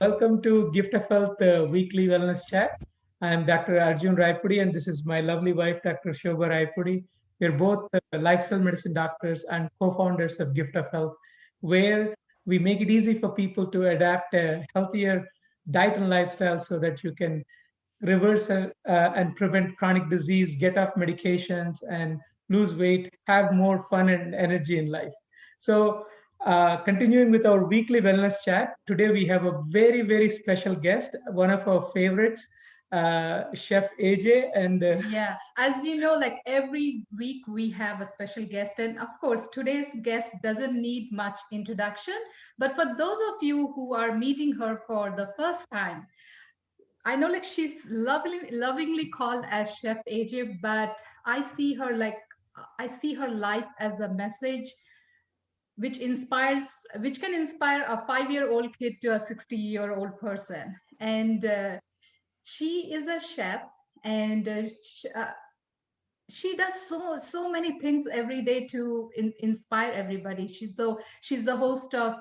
Welcome to Gift of Health Weekly Wellness Chat. I'm Dr. Arjun Rayapudi, and this is my lovely wife, Dr. Shobha Rayapudi. We're both lifestyle medicine doctors and co-founders of Gift of Health, where we make it easy for people to adapt a healthier diet and lifestyle so that you can reverse and prevent chronic disease, get off medications, and lose weight, have more fun and energy in life. So, continuing with our weekly wellness chat, today we have a very, very special guest, one of our favorites, Chef AJ. And Yeah, as you know, like every week we have a special guest, and of course, today's guest doesn't need much introduction. But for those of you who are meeting her for the first time, I know like she's lovingly called as Chef AJ, but I see her life as a message which inspires, which can inspire a 5-year-old kid to a 60-year-old person. And she is a chef, and she does so many things every day to inspire everybody. She's the host of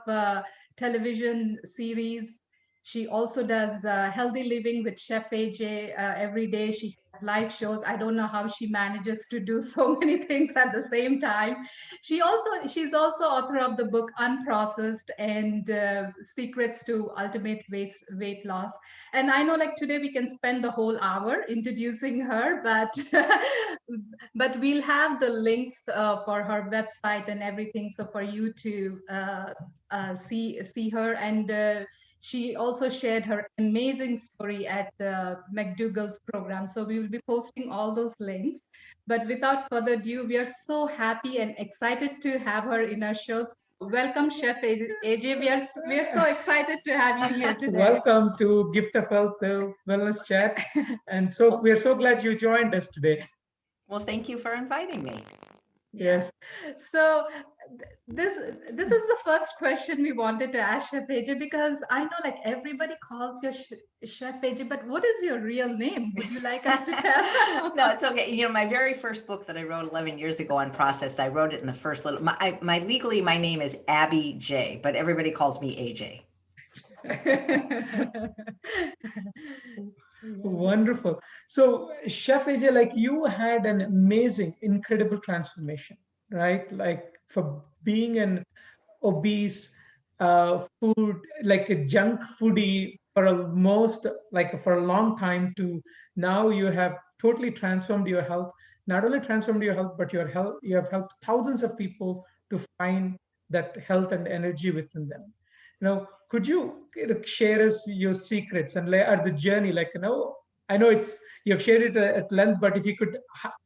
television series. She also does healthy living with Chef AJ every day. She has live shows. I don't know how she manages to do so many things at the same time. She's also author of the book Unprocessed and Secrets to Ultimate Weight Loss. And I know like today we can spend the whole hour introducing her, but but we'll have the links for her website and everything, so for you to see her. And she also shared her amazing story at McDougall's program, so we will be posting all those links. But without further ado, we are so happy and excited to have her in our show. So welcome, Chef AJ. We are so excited to have you here today. welcome to Gift of Health Wellness Chat. And so we're so glad you joined us today. Well, thank you for inviting me. Yes. So this is the first question we wanted to ask Chef AJ, because I know like everybody calls you Chef AJ, but what is your real name? Would you like us to tell? No, it's okay. You know, my very first book that I wrote 11 years ago on processed, I wrote it in the first little, legally, my name is Abby J, but everybody calls me AJ. Wonderful. So, Chef AJ, like you had an amazing, incredible transformation, right? Like for being an obese, food, like a junk foodie for almost like for a long time to now you have totally transformed your health. Not only transformed your health, but your health, you have helped thousands of people to find that health and energy within them. Could you share us your secrets and or the journey? Like, I know it's you've shared it at length, but if you could,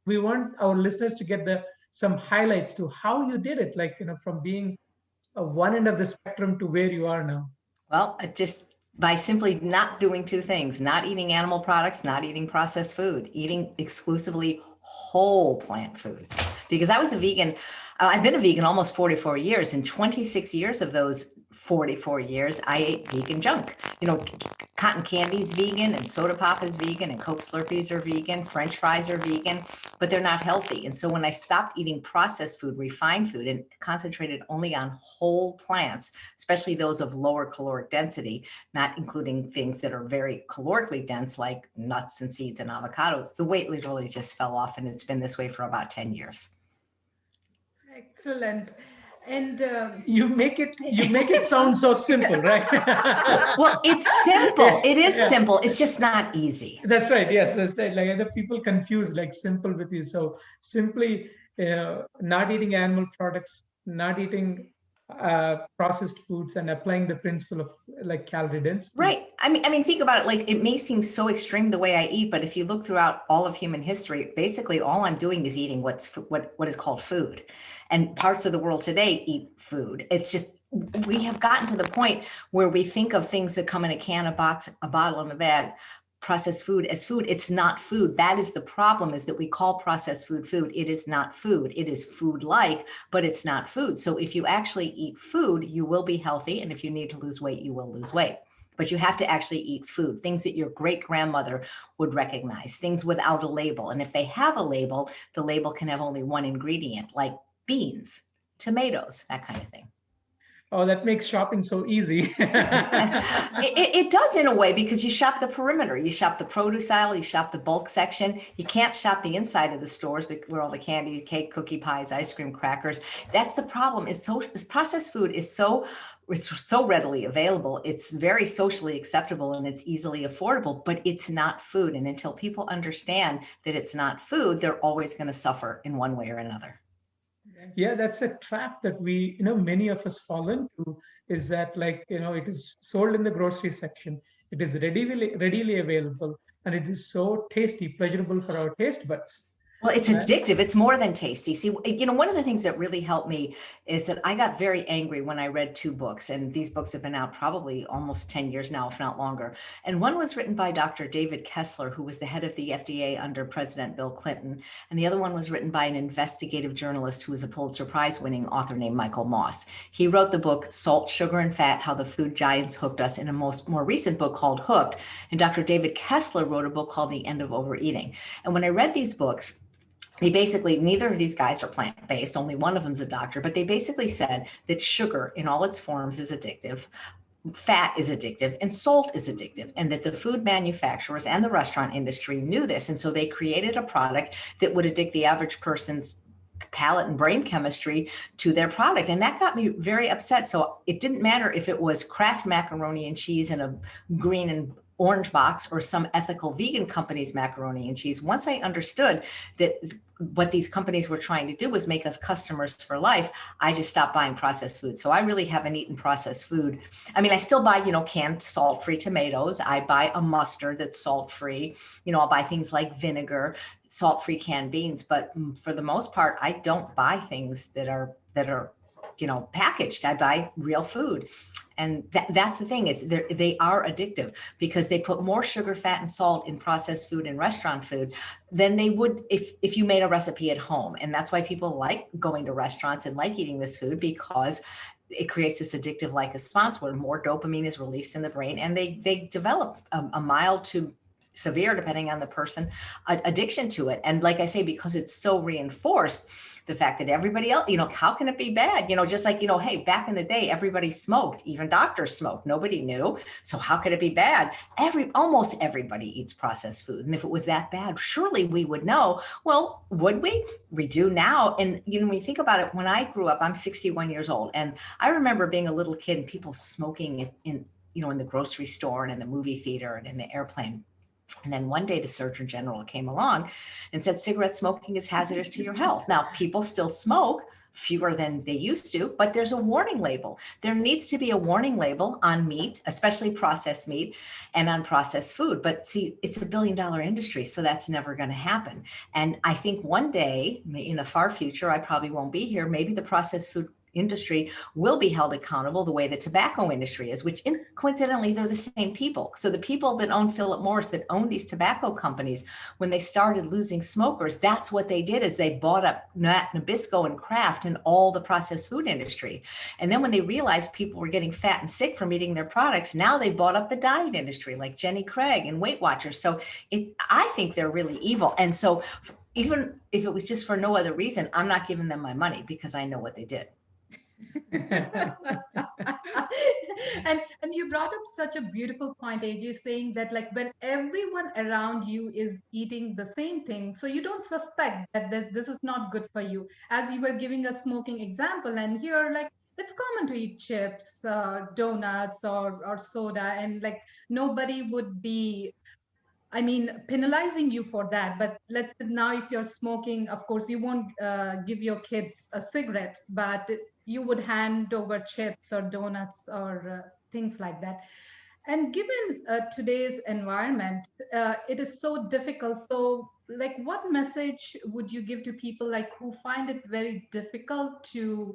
we want our listeners to get the some highlights to how you did it. Like, from being one end of the spectrum to where you are now. Well, just by simply not doing two things, not eating animal products, not eating processed food, eating exclusively whole plant foods. Because I was a vegan, I've been a vegan almost 44 years, and 26 years of those 44 years, I ate vegan junk. Cotton candy is vegan, and soda pop is vegan, and Coke Slurpees are vegan, French fries are vegan, but they're not healthy. And so when I stopped eating processed food, refined food, and concentrated only on whole plants, especially those of lower caloric density, not including things that are very calorically dense, like nuts and seeds and avocados, the weight literally just fell off, and it's been this way for about 10 years. Excellent. And you make it sound so simple, right? Well, it's simple. It is simple. It's just not easy. That's right. Yes, that's right. Like other people confuse like simple with you. So simply not eating animal products, not eating processed foods, and applying the principle of like calorie density. Right. I mean, think about it. Like, it may seem so extreme the way I eat, but if you look throughout all of human history, basically all I'm doing is eating what is called food. And parts of the world today eat food. It's just, we have gotten to the point where we think of things that come in a can, a box, a bottle, and a bag, processed food as food. It's not food. That is the problem, is that we call processed food food. It is not food. It is food-like, but it's not food. So if you actually eat food, you will be healthy. And if you need to lose weight, you will lose weight. But you have to actually eat food, things that your great-grandmother would recognize, things without a label. And if they have a label, the label can have only one ingredient, like beans, tomatoes, that kind of thing. Oh, that makes shopping so easy. It does in a way, because you shop the perimeter, you shop the produce aisle, you shop the bulk section. You can't shop the inside of the stores where all the candy, cake, cookie, pies, ice cream, crackers. That's the problem. Is so this processed food is so it's so readily available. It's very socially acceptable and it's easily affordable, but it's not food. And until people understand that it's not food, they're always going to suffer in one way or another. Yeah, that's a trap that many of us fall into, is that, like, it is sold in the grocery section. It is readily available, and it is so tasty, pleasurable for our taste buds. Well, it's Right? addictive. It's more than tasty. See, one of the things that really helped me is that I got very angry when I read two books, and these books have been out probably almost 10 years now, if not longer. And one was written by Dr. David Kessler, who was the head of the FDA under President Bill Clinton. And the other one was written by an investigative journalist who was a Pulitzer Prize winning author named Michael Moss. He wrote the book Salt, Sugar, and Fat: How the Food Giants Hooked Us, in a more recent book called Hooked. And Dr. David Kessler wrote a book called The End of Overeating. And when I read these books, neither of these guys are plant-based, only one of them's a doctor, but they basically said that sugar in all its forms is addictive, fat is addictive, and salt is addictive, and that the food manufacturers and the restaurant industry knew this. And so they created a product that would addict the average person's palate and brain chemistry to their product. And that got me very upset. So it didn't matter if it was Kraft macaroni and cheese in a green and orange box or some ethical vegan company's macaroni and cheese. Once I understood that what these companies were trying to do was make us customers for life, I just stopped buying processed food. So I really haven't eaten processed food. I mean, I still buy, canned salt-free tomatoes. I buy a mustard that's salt-free. I'll buy things like vinegar, salt-free canned beans. But for the most part, I don't buy things that are packaged. I buy real food. And that's the thing, is they are addictive, because they put more sugar, fat, and salt in processed food and restaurant food than they would if you made a recipe at home. And that's why people like going to restaurants and like eating this food, because it creates this addictive like response where more dopamine is released in the brain, and they develop a mild to severe, depending on the person, addiction to it. And like I say, because it's so reinforced, the fact that everybody else, how can it be bad? Just like, hey, back in the day, everybody smoked, even doctors smoked, nobody knew. So how could it be bad? Almost everybody eats processed food. And if it was that bad, surely we would know. Well, would we? We do now. And, when you think about it, when I grew up, I'm 61 years old. And I remember being a little kid and people smoking in the grocery store and in the movie theater and in the airplane. And then one day the Surgeon General came along and said, cigarette smoking is hazardous to your health. Now, people still smoke, fewer than they used to, but there's a warning label. There needs to be a warning label on meat, especially processed meat, and on processed food. But see, it's a $1 billion industry, so that's never going to happen. And I think one day in the far future, I probably won't be here, maybe the processed food industry will be held accountable the way the tobacco industry is, which coincidentally, they're the same people. So the people that own Philip Morris, that own these tobacco companies, when they started losing smokers, that's what they did, is they bought up Nabisco and Kraft and all the processed food industry. And then when they realized people were getting fat and sick from eating their products, now they bought up the diet industry like Jenny Craig and Weight Watchers. So I think they're really evil. And so even if it was just for no other reason, I'm not giving them my money, because I know what they did. And you brought up such a beautiful point, AJ, saying that, like, when everyone around you is eating the same thing, so you don't suspect that this is not good for you. As you were giving a smoking example, and here, like, it's common to eat chips, donuts, or soda, and like nobody would be, I mean, penalizing you for that. But let's say now, if you're smoking, of course, you won't give your kids a cigarette, but you would hand over chips or donuts or things like that. And given today's environment, it is so difficult. So, like, what message would you give to people like who find it very difficult to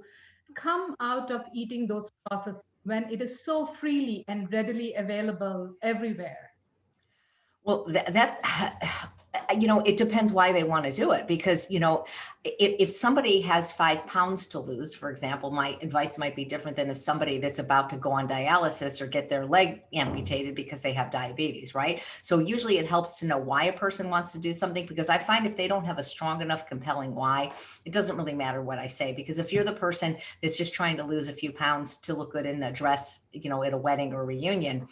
come out of eating those processed when it is so freely and readily available everywhere? Well, it depends why they want to do it, because, if somebody has 5 pounds to lose, for example, my advice might be different than if somebody that's about to go on dialysis or get their leg amputated because they have diabetes, right? So usually it helps to know why a person wants to do something, because I find if they don't have a strong enough, compelling why, it doesn't really matter what I say. Because if you're the person that's just trying to lose a few pounds to look good in a dress, at a wedding or a reunion,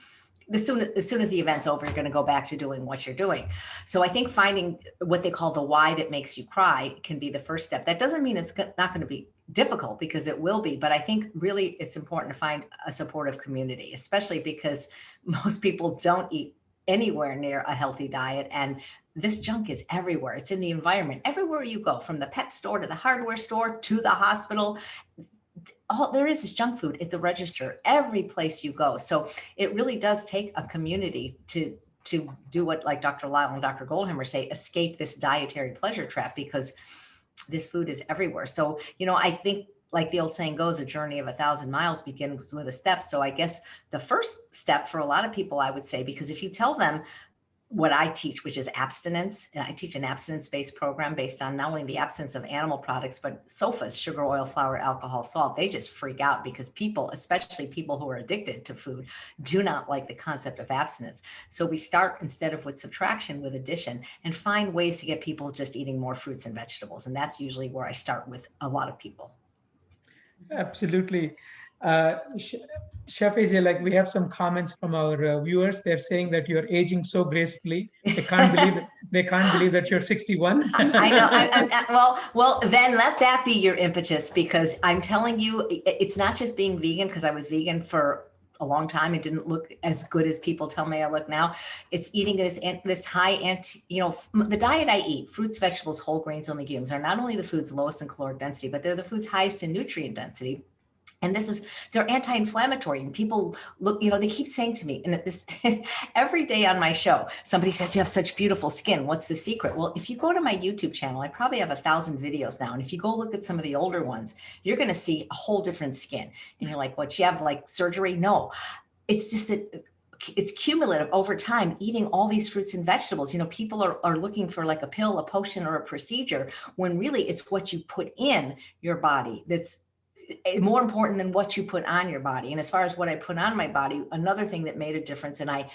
as soon as the event's over, you're going to go back to doing what you're doing. So I think finding what they call the why that makes you cry can be the first step. That doesn't mean it's not going to be difficult, because it will be. But I think really it's important to find a supportive community, especially because most people don't eat anywhere near a healthy diet. And this junk is everywhere. It's in the environment. Everywhere you go, from the pet store to the hardware store to the hospital, all there is junk food at the register, every place you go. So it really does take a community to do what, like Dr. Lyle and Dr. Goldhammer say, escape this dietary pleasure trap, because this food is everywhere. So, I think, like the old saying goes, a journey of 1,000 miles begins with a step. So I guess the first step for a lot of people, I would say, because if you tell them what I teach, which is abstinence. And I teach an abstinence-based program based on not only the absence of animal products, but SOFAs, sugar, oil, flour, alcohol, salt. They just freak out, because people, especially people who are addicted to food, do not like the concept of abstinence. So we start, instead of with subtraction, with addition, and find ways to get people just eating more fruits and vegetables. And that's usually where I start with a lot of people. Absolutely. Chef AJ, like we have some comments from our viewers. They're saying that you're aging so gracefully. They can't believe that you're 61. I know. Well, then let that be your impetus, because I'm telling you, it's not just being vegan, because I was vegan for a long time. It didn't look as good as people tell me I look now. It's eating this high the diet I eat, fruits, vegetables, whole grains, and legumes, are not only the foods lowest in caloric density, but they're the foods highest in nutrient density. And they're anti-inflammatory. And people look, they keep saying to me, and this every day on my show, somebody says, you have such beautiful skin. What's the secret? Well, if you go to my YouTube channel, I probably have 1,000 videos now. And if you go look at some of the older ones, you're going to see a whole different skin. And you're like, what, you have like surgery? No, it's just that it's cumulative over time, eating all these fruits and vegetables. People are looking for like a pill, a potion, or a procedure, when really it's what you put in your body that's more important than what you put on your body. And as far as what I put on my body, another thing that made a difference, and I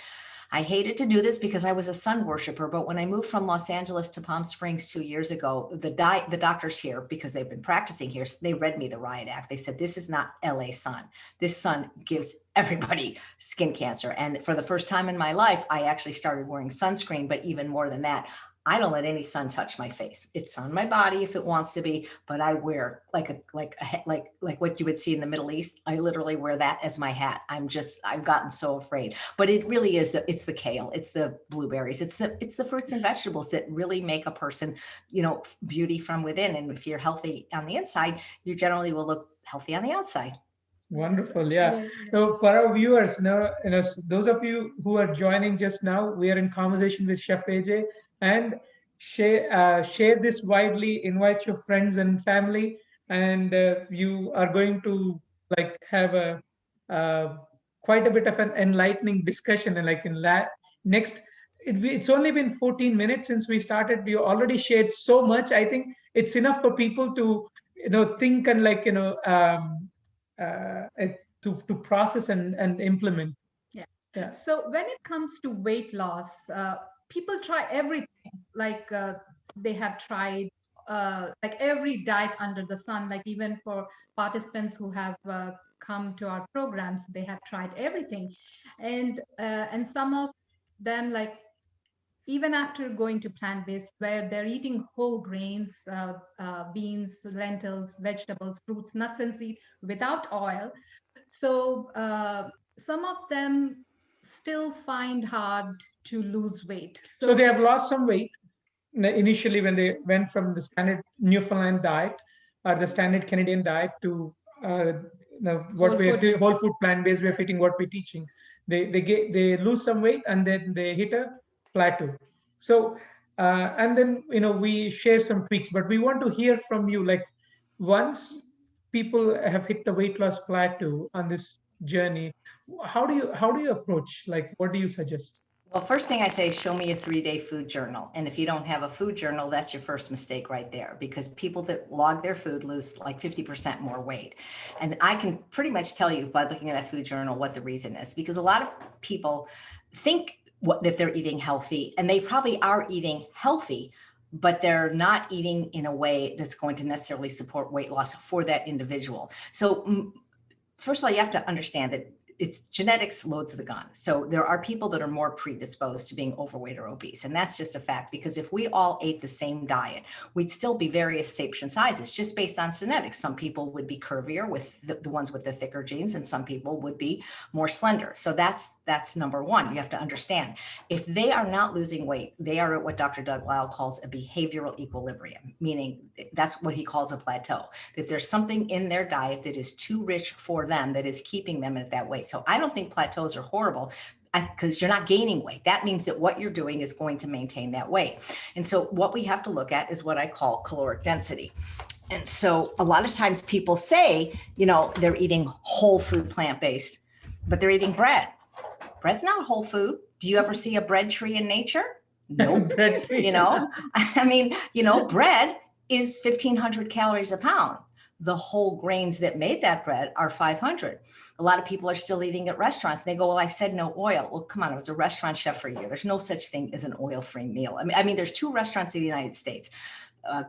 hated to do this because I was a sun worshiper, but when I moved from Los Angeles to Palm Springs 2 years ago, the doctors here, because they've been practicing here, they read me the riot act. They said, this is not LA sun. This sun gives everybody skin cancer. And for the first time in my life, I actually started wearing sunscreen. But even more than that, I don't let any sun touch my face. It's on my body if it wants to be, but I wear like what you would see in the Middle East. I literally wear that as my hat. I've gotten so afraid. But it really is it's the kale, it's the blueberries, it's the fruits and vegetables that really make a person, beauty from within. And if you're healthy on the inside, you generally will look healthy on the outside. Wonderful. Yeah. So for our viewers, those of you who are joining just now, we are in conversation with Chef AJ, and share this widely, invite your friends and family, and you are going to like have a uh, quite a bit of an enlightening discussion. And like next, it's only been 14 minutes since we started. We already shared so much. I think it's enough for people to think and to process and implement. Yeah. Yeah. So when it comes to weight loss, people try everything. Like they have tried like every diet under the sun. Like even for participants who have come to our programs, they have tried everything, and some of them, like even after going to plant-based, where they're eating whole grains, beans, lentils, vegetables, fruits, nuts, and seeds without oil. So some of them still find hard to lose weight. So they have lost some weight initially when they went from the standard Newfoundland diet or the standard Canadian diet to what we're doing, whole food plant-based way of eating, what we're teaching. They lose some weight and then they hit a plateau. So and then we share some tweaks, but we want to hear from you. Like once people have hit the weight loss plateau on this journey, how do you approach? Like what do you suggest? Well, first thing I say, show me a 3-day food journal. And if you don't have a food journal, that's your first mistake right there, because people that log their food lose like 50% more weight. And I can pretty much tell you by looking at that food journal what the reason is, because a lot of people think that they're eating healthy, and they probably are eating healthy, but they're not eating in a way that's going to necessarily support weight loss for that individual. So first of all, you have to understand that it's genetics loads the gun. So there are people that are more predisposed to being overweight or obese. And that's just a fact, because if we all ate the same diet, we'd still be various shapes and sizes just based on genetics. Some people would be curvier with the ones with the thicker genes, and some people would be more slender. So that's number one. You have to understand, if they are not losing weight, they are at what Dr. Doug Lisle calls a behavioral equilibrium, meaning that's what he calls a plateau, that there's something in their diet that is too rich for them that is keeping them at that weight. So I don't think plateaus are horrible, because you're not gaining weight. That means that what you're doing is going to maintain that weight. And so what we have to look at is what I call caloric density. And so a lot of times people say, they're eating whole food plant-based, but they're eating bread. Bread's not whole food. Do you ever see a bread tree in nature? Nope. Bread tree. Bread is 1,500 calories a pound. The whole grains that made that bread are 500. A lot of people are still eating at restaurants. They go, well, I said no oil. Well, come on, I was a restaurant chef for a year. There's no such thing as an oil-free meal. I mean, there's 2 restaurants in the United States,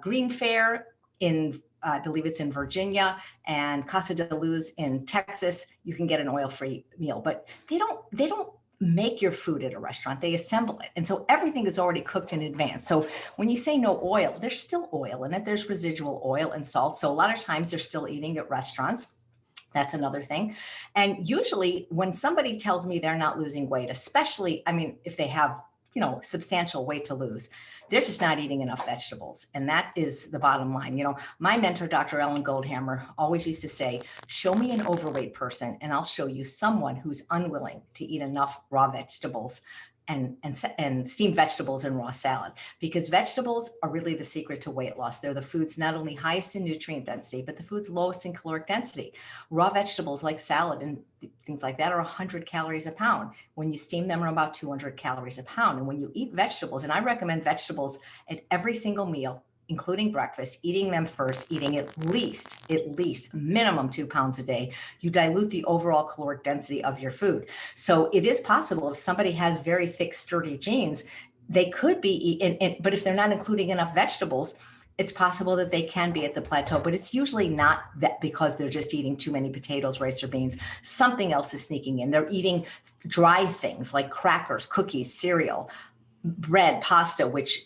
Green Fair in, I believe it's in Virginia, and Casa de Luz in Texas. You can get an oil-free meal, but they don't make your food at a restaurant, they assemble it. And so everything is already cooked in advance. So when you say no oil, there's still oil in it. There's residual oil and salt. So a lot of times they're still eating at restaurants. That's another thing. And usually when somebody tells me they're not losing weight, especially, if they have, substantial weight to lose, they're just not eating enough vegetables. And that is the bottom line. My mentor, Dr. Ellen Goldhammer, always used to say, show me an overweight person and I'll show you someone who's unwilling to eat enough raw vegetables and steamed vegetables and raw salad, because vegetables are really the secret to weight loss. They're the foods not only highest in nutrient density, but the foods lowest in caloric density. Raw vegetables like salad and things like that are 100 calories a pound. When you steam them, are about 200 calories a pound. And when you eat vegetables, and I recommend vegetables at every single meal, including breakfast, eating them first, eating at least minimum 2 pounds a day, you dilute the overall caloric density of your food. So it is possible, if somebody has very thick, sturdy genes, they could be, but if they're not including enough vegetables, it's possible that they can be at the plateau, but it's usually not that because they're just eating too many potatoes, rice, or beans. Something else is sneaking in. They're eating dry things like crackers, cookies, cereal, bread, pasta, which,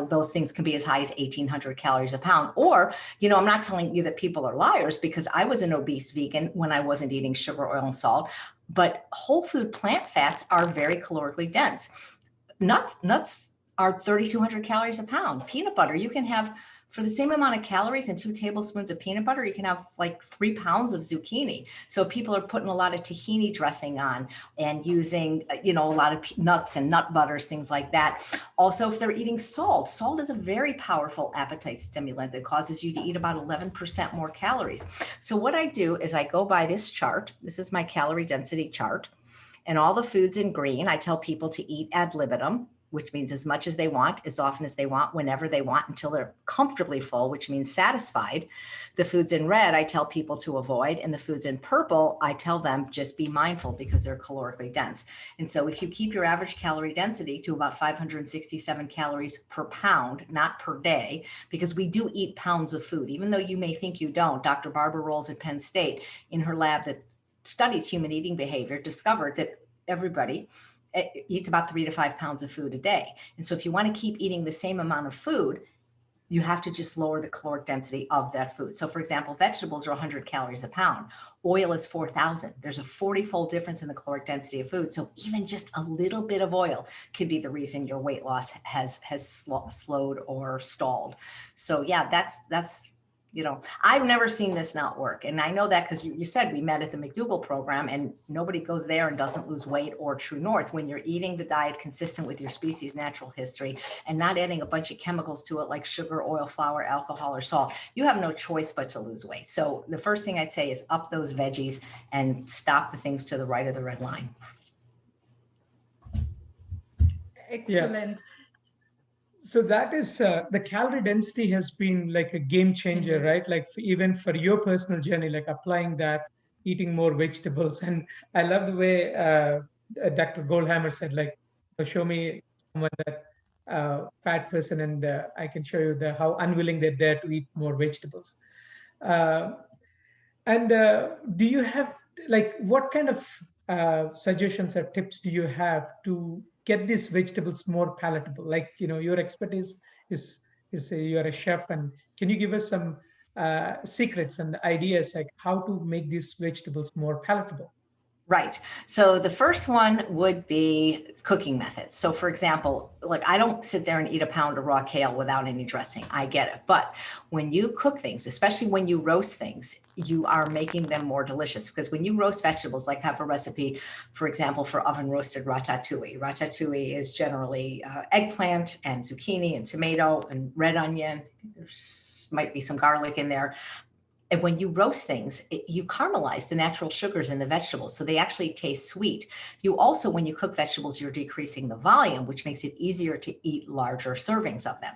those things can be as high as 1,800 calories a pound. Or, I'm not telling you that people are liars, because I was an obese vegan when I wasn't eating sugar, oil, and salt, but whole food plant fats are very calorically dense. Nuts are 3,200 calories a pound. Peanut butter, you can have, for the same amount of calories and 2 tablespoons of peanut butter, you can have like 3 pounds of zucchini. So people are putting a lot of tahini dressing on and using, a lot of nuts and nut butters, things like that. Also, if they're eating salt is a very powerful appetite stimulant that causes you to eat about 11% more calories. So what I do is I go by this chart. This is my calorie density chart. And all the foods in green, I tell people to eat ad libitum, which means as much as they want, as often as they want, whenever they want, until they're comfortably full, which means satisfied. The foods in red, I tell people to avoid. And the foods in purple, I tell them just be mindful, because they're calorically dense. And so if you keep your average calorie density to about 567 calories per pound, not per day, because we do eat pounds of food, even though you may think you don't. Dr. Barbara Rolls at Penn State, in her lab that studies human eating behavior, discovered that everybody eats about 3 to 5 pounds of food a day. And so if you want to keep eating the same amount of food, you have to just lower the caloric density of that food. So for example, vegetables are 100 calories a pound. Oil is 4,000. There's a 40-fold difference in the caloric density of food. So even just a little bit of oil could be the reason your weight loss has slowed or stalled. So yeah, that's I've never seen this not work. And I know that because you said we met at the McDougall program, and nobody goes there and doesn't lose weight, or True North, when you're eating the diet consistent with your species' natural history and not adding a bunch of chemicals to it like sugar, oil, flour, alcohol, or salt. You have no choice but to lose weight. So the first thing I'd say is up those veggies and stop the things to the right of the red line. Yeah. Excellent. So that is the calorie density has been like a game changer, Changer. right? Like even for your personal journey, like applying that, eating more vegetables. And I love the way Dr. Goldhammer said, like, show me someone that fat person, and I can show you the how unwilling they're there to eat more vegetables. Uh, and do you have like what kind of suggestions or tips do you have to get these vegetables more palatable? Like, your expertise is you're a chef, and can you give us some secrets and ideas like how to make these vegetables more palatable? Right. So the first one would be cooking methods. So for example, like I don't sit there and eat a pound of raw kale without any dressing. I get it. But when you cook things, especially when you roast things, you are making them more delicious, because when you roast vegetables, like have a recipe, for example, for oven roasted ratatouille. Ratatouille is generally eggplant and zucchini and tomato and red onion. There might be some garlic in there. And when you roast things, you caramelize the natural sugars in the vegetables, so they actually taste sweet. You also, when you cook vegetables, you're decreasing the volume, which makes it easier to eat larger servings of them.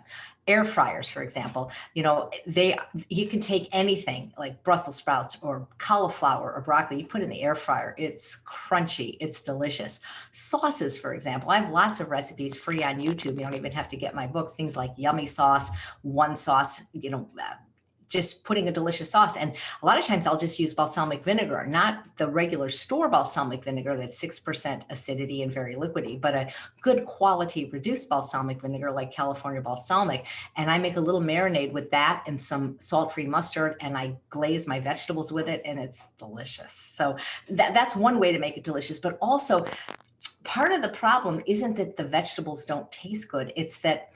Air fryers, for example, you can take anything like Brussels sprouts or cauliflower or broccoli, you put in the air fryer. It's crunchy, it's delicious. Sauces, for example, I have lots of recipes free on YouTube. You don't even have to get my books. Things like yummy sauce, one sauce, just putting a delicious sauce. And a lot of times I'll just use balsamic vinegar, not the regular store balsamic vinegar that's 6% acidity and very liquidy, but a good quality reduced balsamic vinegar like California balsamic. And I make a little marinade with that and some salt-free mustard, and I glaze my vegetables with it, and it's delicious. So that's one way to make it delicious. But also, part of the problem isn't that the vegetables don't taste good. It's that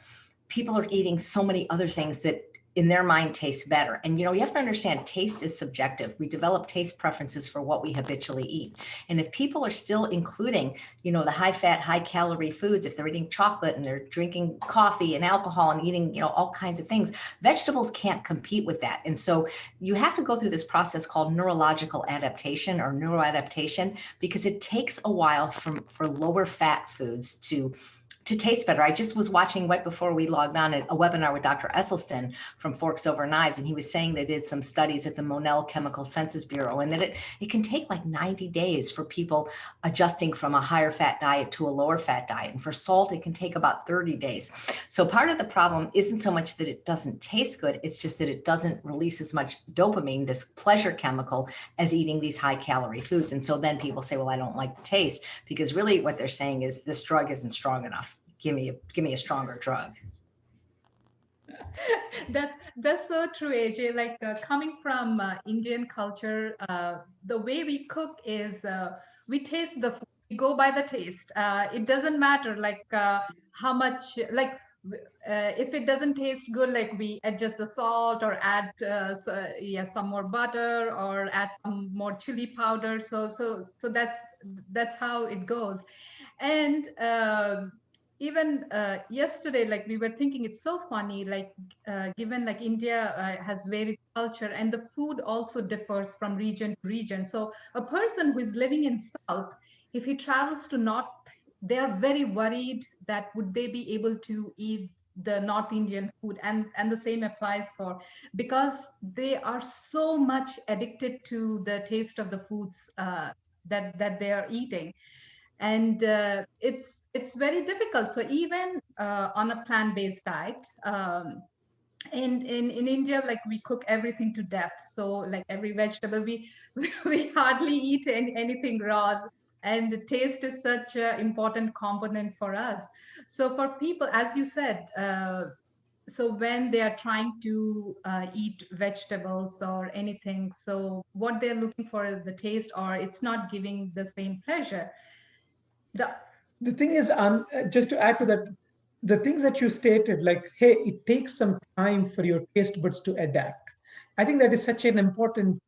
people are eating so many other things that in their mind taste better. And you have to understand, taste is subjective. We develop taste preferences for what we habitually eat. And if people are still including, the high fat, high calorie foods, if they're eating chocolate and they're drinking coffee and alcohol and eating, all kinds of things, vegetables can't compete with that. And so you have to go through this process called neurological adaptation or neuroadaptation, because it takes a while for lower fat foods to taste better. I just was watching right before we logged on a webinar with Dr. Esselstyn from Forks Over Knives, and he was saying they did some studies at the Monell Chemical Census Bureau, and that it can take like 90 days for people adjusting from a higher fat diet to a lower fat diet. And for salt, it can take about 30 days. So part of the problem isn't so much that it doesn't taste good, it's just that it doesn't release as much dopamine, this pleasure chemical, as eating these high calorie foods. And so then people say, well, I don't like the taste, because really what they're saying is this drug isn't strong enough. Give me a stronger drug. That's so true, AJ. Like coming from Indian culture, the way we cook is we taste the food. We go by the taste. It doesn't matter like how much like if it doesn't taste good, like we adjust the salt or add some more butter or add some more chili powder. So that's how it goes. And even yesterday, like we were thinking, it's so funny, like given like India has varied culture and the food also differs from region to region. So a person who is living in South, if he travels to North, they are very worried that would they be able to eat the North Indian food, and the same applies for, because they are so much addicted to the taste of the foods that they are eating. And it's very difficult. So even on a plant-based diet, in India, like we cook everything to death. So like every vegetable, we hardly eat anything raw, and the taste is such an important component for us. So for people, as you said, so when they are trying to eat vegetables or anything, so what they're looking for is the taste, or it's not giving the same pleasure. The The thing is, just to add to that, the things that you stated, like, hey, it takes some time for your taste buds to adapt. I think that is such an important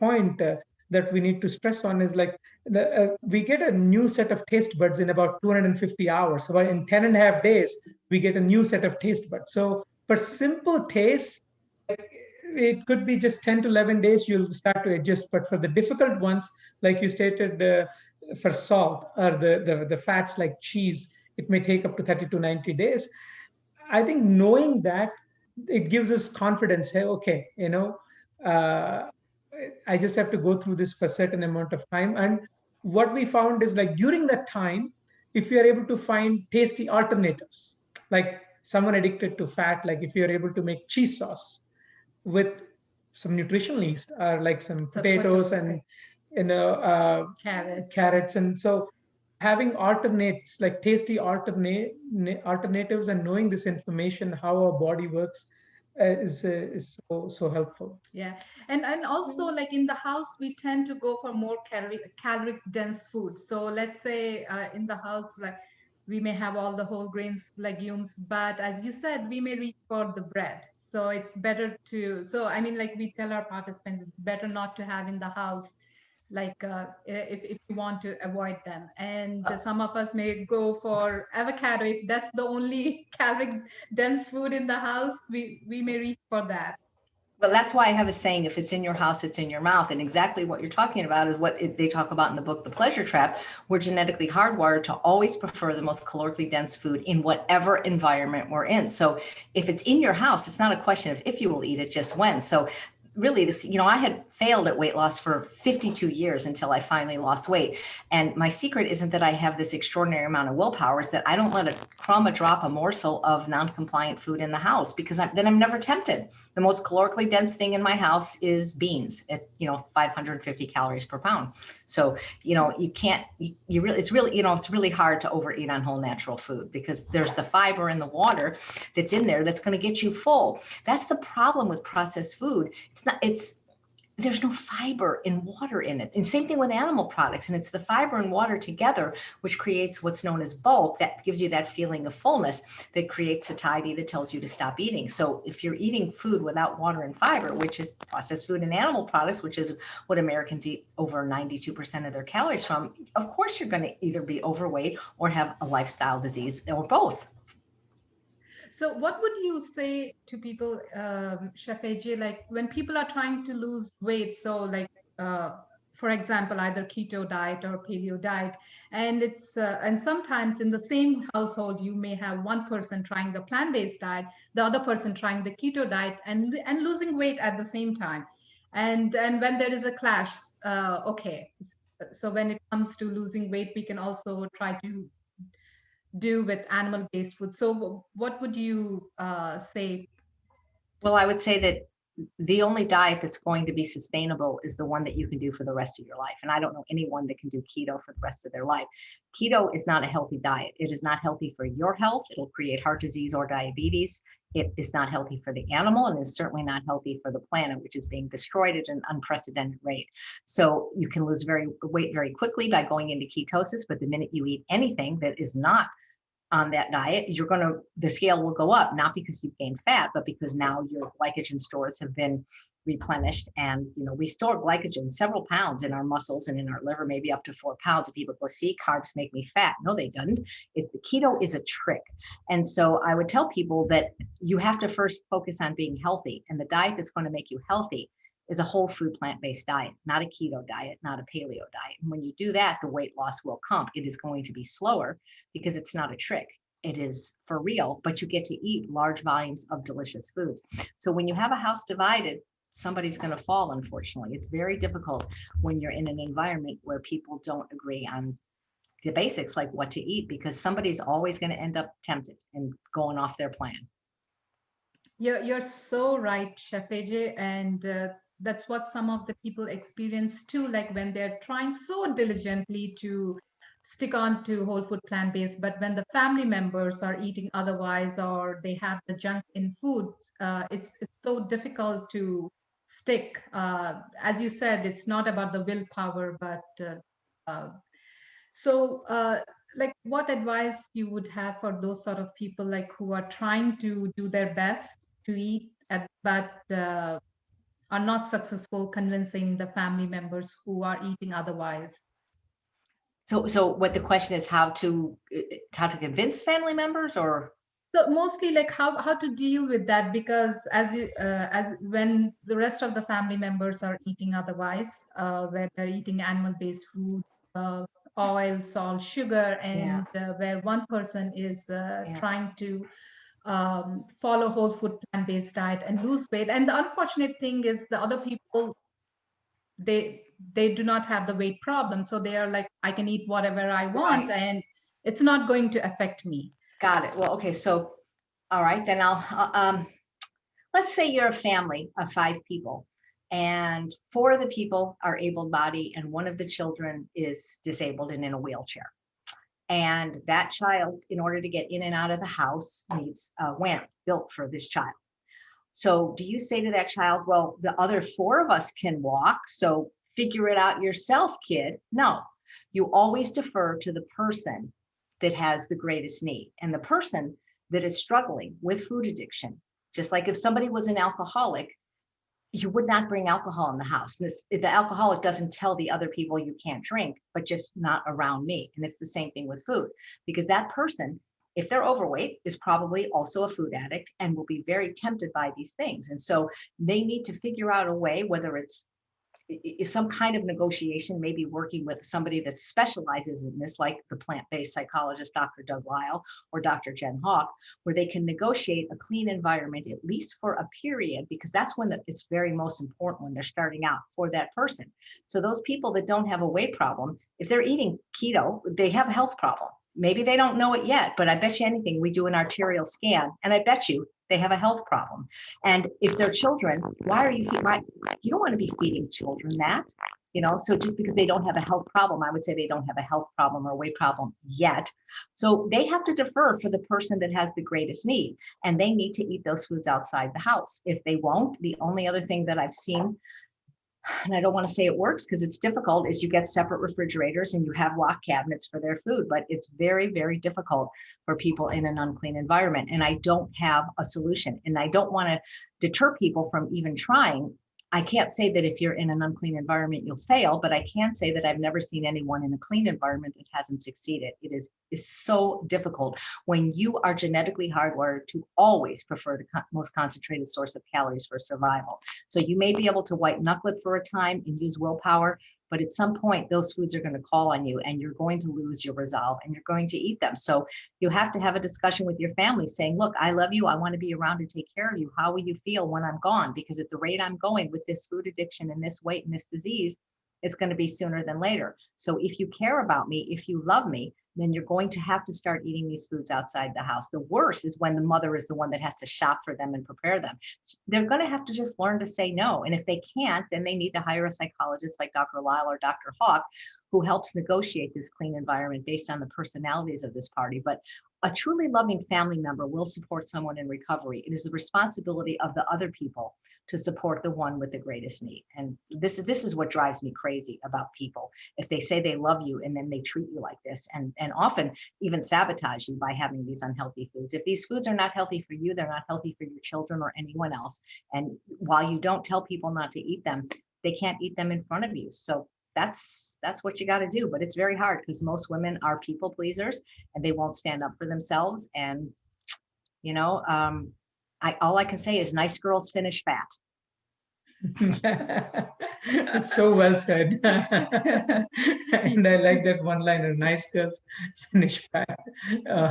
point that we need to stress on is like we get a new set of taste buds in about 250 hours. So in 10 and a half days, we get a new set of taste buds. So for simple taste, it could be just 10 to 11 days you'll start to adjust. But for the difficult ones, like you stated, for salt or the fats like cheese, it may take up to 30 to 90 days. I think knowing that, it gives us confidence. Hey, okay, uh, I just have to go through this for a certain amount of time. And what we found is, like, during that time, if you are able to find tasty alternatives, like someone addicted to fat, like if you're able to make cheese sauce with some nutritional yeast, or like some potatoes Potatoes, and you know uh, carrots. carrots. And so having alternates, like tasty alternatives, and knowing this information, how our body works, is so helpful. Yeah, and also like in the house, we tend to go for more caloric dense food. So let's say in the house, like we may have all the whole grains, legumes, but as you said, we may reach for the bread. So it's better to. So I mean, like we tell our participants, it's better not to have in the house, like if you want to avoid them. And some of us may go for avocado if that's the only caloric dense food in the house. We may reach for that. Well, that's why I have a saying, if it's in your house, it's in your mouth. And exactly what you're talking about is what they talk about in the book, The Pleasure Trap. We're genetically hardwired to always prefer the most calorically dense food in whatever environment we're in. So if it's in your house, it's not a question of if you will eat it, just when. So really, this, I had failed at weight loss for 52 years until I finally lost weight. And my secret isn't that I have this extraordinary amount of willpower, it's that I don't let a crumb, a drop, a morsel of non-compliant food in the house, because then I'm never tempted. The most calorically dense thing in my house is beans at, 550 calories per pound. So, you can't, you really, it's really, it's really hard to overeat on whole natural food, because there's the fiber in the water that's in there that's going to get you full. That's the problem with processed food. There's no fiber and water in it. And same thing with animal products. And it's the fiber and water together, which creates what's known as bulk, that gives you that feeling of fullness, that creates satiety, that tells you to stop eating. So if you're eating food without water and fiber, which is processed food and animal products, which is what Americans eat over 92% of their calories from, of course, you're going to either be overweight or have a lifestyle disease, or both. So, what would you say to people, Chef AJ, like when people are trying to lose weight? So, like, for example, either keto diet or paleo diet, and and sometimes in the same household, you may have one person trying the plant-based diet, the other person trying the keto diet, and losing weight at the same time. And when there is a clash, okay. So when it comes to losing weight, we can also try to do with animal-based food. So what would you say? Well, I would say that the only diet that's going to be sustainable is the one that you can do for the rest of your life. And I don't know anyone that can do keto for the rest of their life. Keto is not a healthy diet. It is not healthy for your health. It'll create heart disease or diabetes. It is not healthy for the animal, and is certainly not healthy for the planet, which is being destroyed at an unprecedented rate. So you can lose weight very quickly by going into ketosis, but the minute you eat anything that is not on that diet, the scale will go up, not because you've gained fat, but because now your glycogen stores have been replenished. And, we store glycogen, several pounds in our muscles and in our liver, maybe up to 4 pounds. And people go, see, carbs make me fat. No, they don't. It's the keto is a trick. And so I would tell people that you have to first focus on being healthy, and the diet that's going to make you healthy is a whole food plant-based diet, not a keto diet, not a paleo diet. And when you do that, the weight loss will come. It is going to be slower because it's not a trick. It is for real, but you get to eat large volumes of delicious foods. So when you have a house divided, somebody's going to fall, unfortunately. It's very difficult when you're in an environment where people don't agree on the basics, like what to eat, because somebody's always going to end up tempted and going off their plan. You're so right, Chef AJ, and that's what some of the people experience too. Like when they're trying so diligently to stick on to whole food plant-based, but when the family members are eating otherwise, or they have the junk in foods, it's so difficult to stick. As you said, it's not about the willpower, but uh, so, like, what advice you would have for those sort of people, like who are trying to do their best to eat, but are not successful convincing the family members who are eating otherwise? So what the question is, how to convince family members, or? So mostly like how to deal with that, because as when the rest of the family members are eating otherwise, where they're eating animal-based food, oil, salt, sugar, Yeah. and where one person is Yeah. trying to follow whole food plant-based diet and lose weight. And the unfortunate thing is the other people, they do not have the weight problem, so they are like, I can eat whatever I want, Right. and it's not going to affect me. Got it. Well, okay. So, all right, then let's say you're a family of 5 people, and 4 of the people are able-bodied and one of the children is disabled and in a wheelchair. And that child, in order to get in and out of the house, needs a ramp built for this child. So do you say to that child, well, the other 4 of us can walk, so figure it out yourself, kid? No, you always defer to the person that has the greatest need. And the person that is struggling with food addiction, just like if somebody was an alcoholic, you would not bring alcohol in the house. The alcoholic doesn't tell the other people you can't drink, but just not around me. And it's the same thing with food, because that person, if they're overweight, is probably also a food addict and will be very tempted by these things. And so they need to figure out a way, whether it's some kind of negotiation, maybe working with somebody that specializes in this, like the plant-based psychologist, Dr. Doug Lyle or Dr. Jen Hawk, where they can negotiate a clean environment, at least for a period, because that's when it's very most important when they're starting out for that person. So those people that don't have a weight problem, if they're eating keto, they have a health problem. Maybe they don't know it yet, but I bet you anything, we do an arterial scan, and I bet you they have a health problem. And if they're children, why are you feeding? You don't want to be feeding children that, so just because they don't have a health problem, I would say they don't have a health problem or a weight problem yet. So they have to defer for the person that has the greatest need, and they need to eat those foods outside the house. If they won't, the only other thing that I've seen, and I don't want to say it works because it's difficult, is you get separate refrigerators and you have lock cabinets for their food, but it's very, very difficult for people in an unclean environment. And I don't have a solution, and I don't want to deter people from even trying. I can't say that if you're in an unclean environment, you'll fail, but I can say that I've never seen anyone in a clean environment that hasn't succeeded. It is so difficult when you are genetically hardwired to always prefer the most concentrated source of calories for survival. So you may be able to white knuckle it for a time and use willpower, but at some point those foods are going to call on you and you're going to lose your resolve and you're going to eat them. So you have to have a discussion with your family saying, look, I love you. I want to be around to take care of you. How will you feel when I'm gone? Because at the rate I'm going with this food addiction and this weight and this disease, it's going to be sooner than later. So if you care about me, if you love me, then you're going to have to start eating these foods outside the house. The worst is when the mother is the one that has to shop for them and prepare them. They're going to have to just learn to say no. And if they can't, then they need to hire a psychologist like Dr. Lyle or Dr. Hawk, who helps negotiate this clean environment based on the personalities of this party. But a truly loving family member will support someone in recovery. It is the responsibility of the other people to support the one with the greatest need. And this is what drives me crazy about people. If they say they love you and then they treat you like this, and often even sabotage you by having these unhealthy foods. If these foods are not healthy for you, they're not healthy for your children or anyone else. And while you don't tell people not to eat them, they can't eat them in front of you. So that's what you got to do. But it's very hard because most women are people pleasers and they won't stand up for themselves. And, all I can say is nice girls finish fat. It's so well said. And I like that one liner, nice girls finish fat.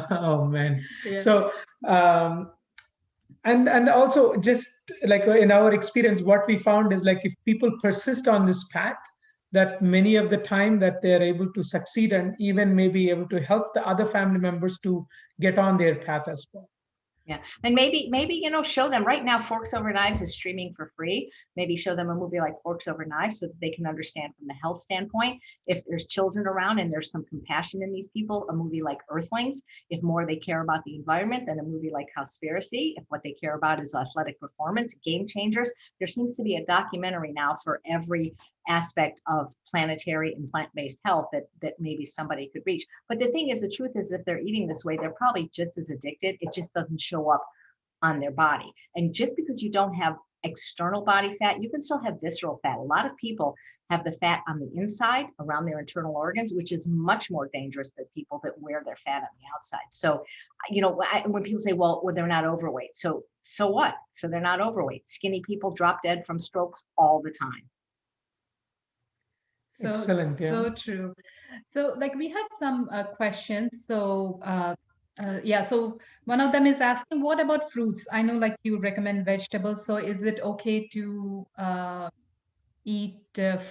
Oh man. Yeah. So and also just like in our experience, what we found is like if people persist on this path, that many of the time that they're able to succeed and even maybe able to help the other family members to get on their path as well. Yeah. And maybe, show them right now, Forks Over Knives is streaming for free. Maybe show them a movie like Forks Over Knives so that they can understand from the health standpoint. If there's children around and there's some compassion in these people, a movie like Earthlings, if more they care about the environment, than a movie like Cowspiracy, if what they care about is athletic performance, Game Changers. There seems to be a documentary now for every aspect of planetary and plant-based health that maybe somebody could reach. But the thing is, the truth is, if they're eating this way, they're probably just as addicted. It just doesn't show up on their body. And just because you don't have external body fat, you can still have visceral fat. A lot of people have the fat on the inside around their internal organs, which is much more dangerous than people that wear their fat on the outside. So, when people say, well, they're not overweight. So what? So they're not overweight. Skinny people drop dead from strokes all the time. Excellent. Yeah. So true. So like we have some questions. So yeah, so one of them is asking, what about fruits? I know like you recommend vegetables. So is it okay to eat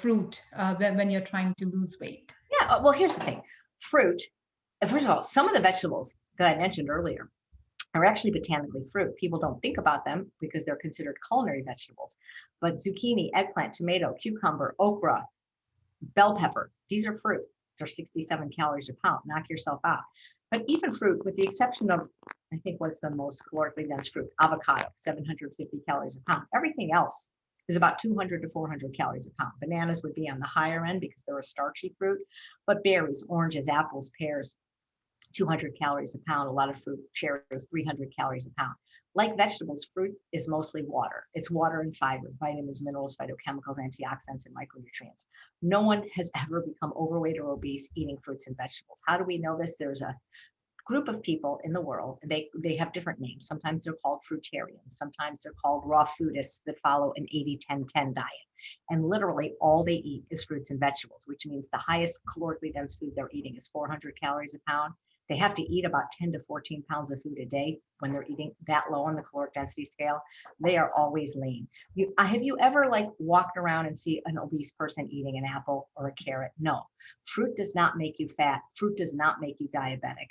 fruit when you're trying to lose weight? Yeah. Well, here's the thing. Fruit. First of all, some of the vegetables that I mentioned earlier are actually botanically fruit. People don't think about them because they're considered culinary vegetables. But zucchini, eggplant, tomato, cucumber, okra, bell pepper, these are fruit. They're 67 calories a pound. Knock yourself out. But even fruit, with the exception of, I think what's the most calorically dense fruit, avocado, 750 calories a pound. Everything else is about 200 to 400 calories a pound. Bananas would be on the higher end because they're a starchy fruit, but berries, oranges, apples, pears, 200 calories a pound. A lot of fruit, cherries, 300 calories a pound. Like vegetables, fruit is mostly water. It's water and fiber, vitamins, minerals, phytochemicals, antioxidants, and micronutrients. No one has ever become overweight or obese eating fruits and vegetables. How do we know this? There's a group of people in the world, and they have different names. Sometimes they're called fruitarians. Sometimes they're called raw foodists that follow an 80-10-10 diet. And literally all they eat is fruits and vegetables, which means the highest calorically dense food they're eating is 400 calories a pound. They have to eat about 10 to 14 pounds of food a day when they're eating that low on the caloric density scale. They are always lean. Have you ever like walked around and see an obese person eating an apple or a carrot? No. Fruit does not make you fat. Fruit does not make you diabetic.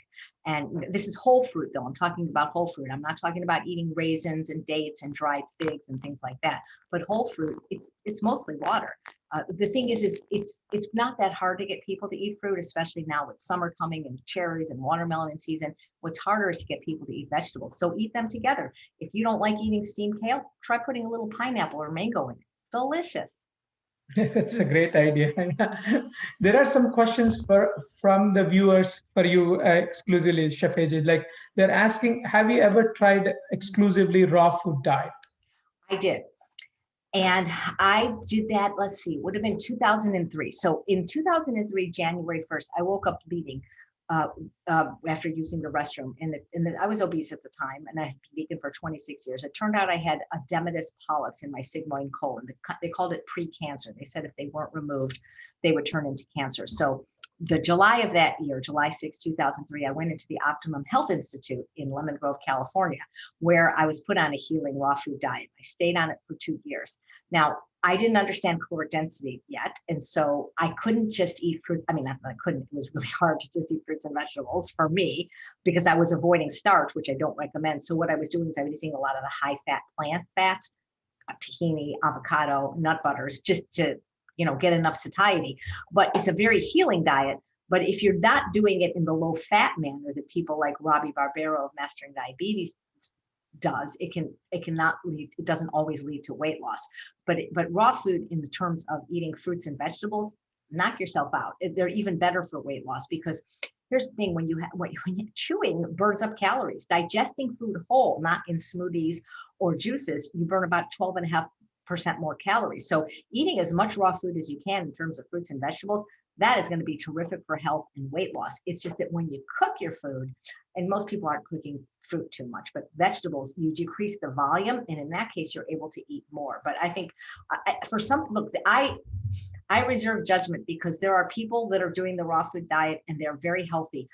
And this is whole fruit though. I'm talking about whole fruit. I'm not talking about eating raisins and dates and dried figs and things like that. But whole fruit, it's mostly water. The thing is it's not that hard to get people to eat fruit, especially now with summer coming and cherries and watermelon in season. What's harder is to get people to eat vegetables. So eat them together. If you don't like eating steamed kale, try putting a little pineapple or mango in it. Delicious. That's a great idea. There are some questions from the viewers for you exclusively, Chef AJ. Like they're asking, have you ever tried exclusively raw food diet? I did. And I did that, let's see, would have been 2003. So in 2003, January 1st, I woke up bleeding after using the restroom. I was obese at the time, and I had been vegan for 26 years. It turned out I had edematous polyps in my sigmoid colon. They called it pre-cancer. They said if they weren't removed, they would turn into cancer. So the July of that year, July 6, 2003, I went into the Optimum Health Institute in Lemon Grove, California, where I was put on a healing raw food diet. I stayed on it for 2 years. Now, I didn't understand caloric density yet. And so I couldn't just eat fruit. I mean, not that I couldn't, it was really hard to just eat fruits and vegetables for me because I was avoiding starch, which I don't recommend. So what I was doing is I was eating a lot of the high fat plant fats, tahini, avocado, nut butters, just to get enough satiety. But it's a very healing diet. But if you're not doing it in the low fat manner that people like Robbie Barbero of Mastering Diabetes does, it doesn't always lead to weight loss. But raw food in the terms of eating fruits and vegetables, knock yourself out. They're even better for weight loss because here's the thing, when you're chewing burns up calories. Digesting food whole, not in smoothies or juices, you burn about 12.5% more calories. So eating as much raw food as you can in terms of fruits and vegetables, that is going to be terrific for health and weight loss. It's just that when you cook your food, and most people aren't cooking fruit too much, but vegetables, you decrease the volume. And in that case, you're able to eat more. But I think for some, look, I reserve judgment because there are people that are doing the raw food diet and they're very healthy.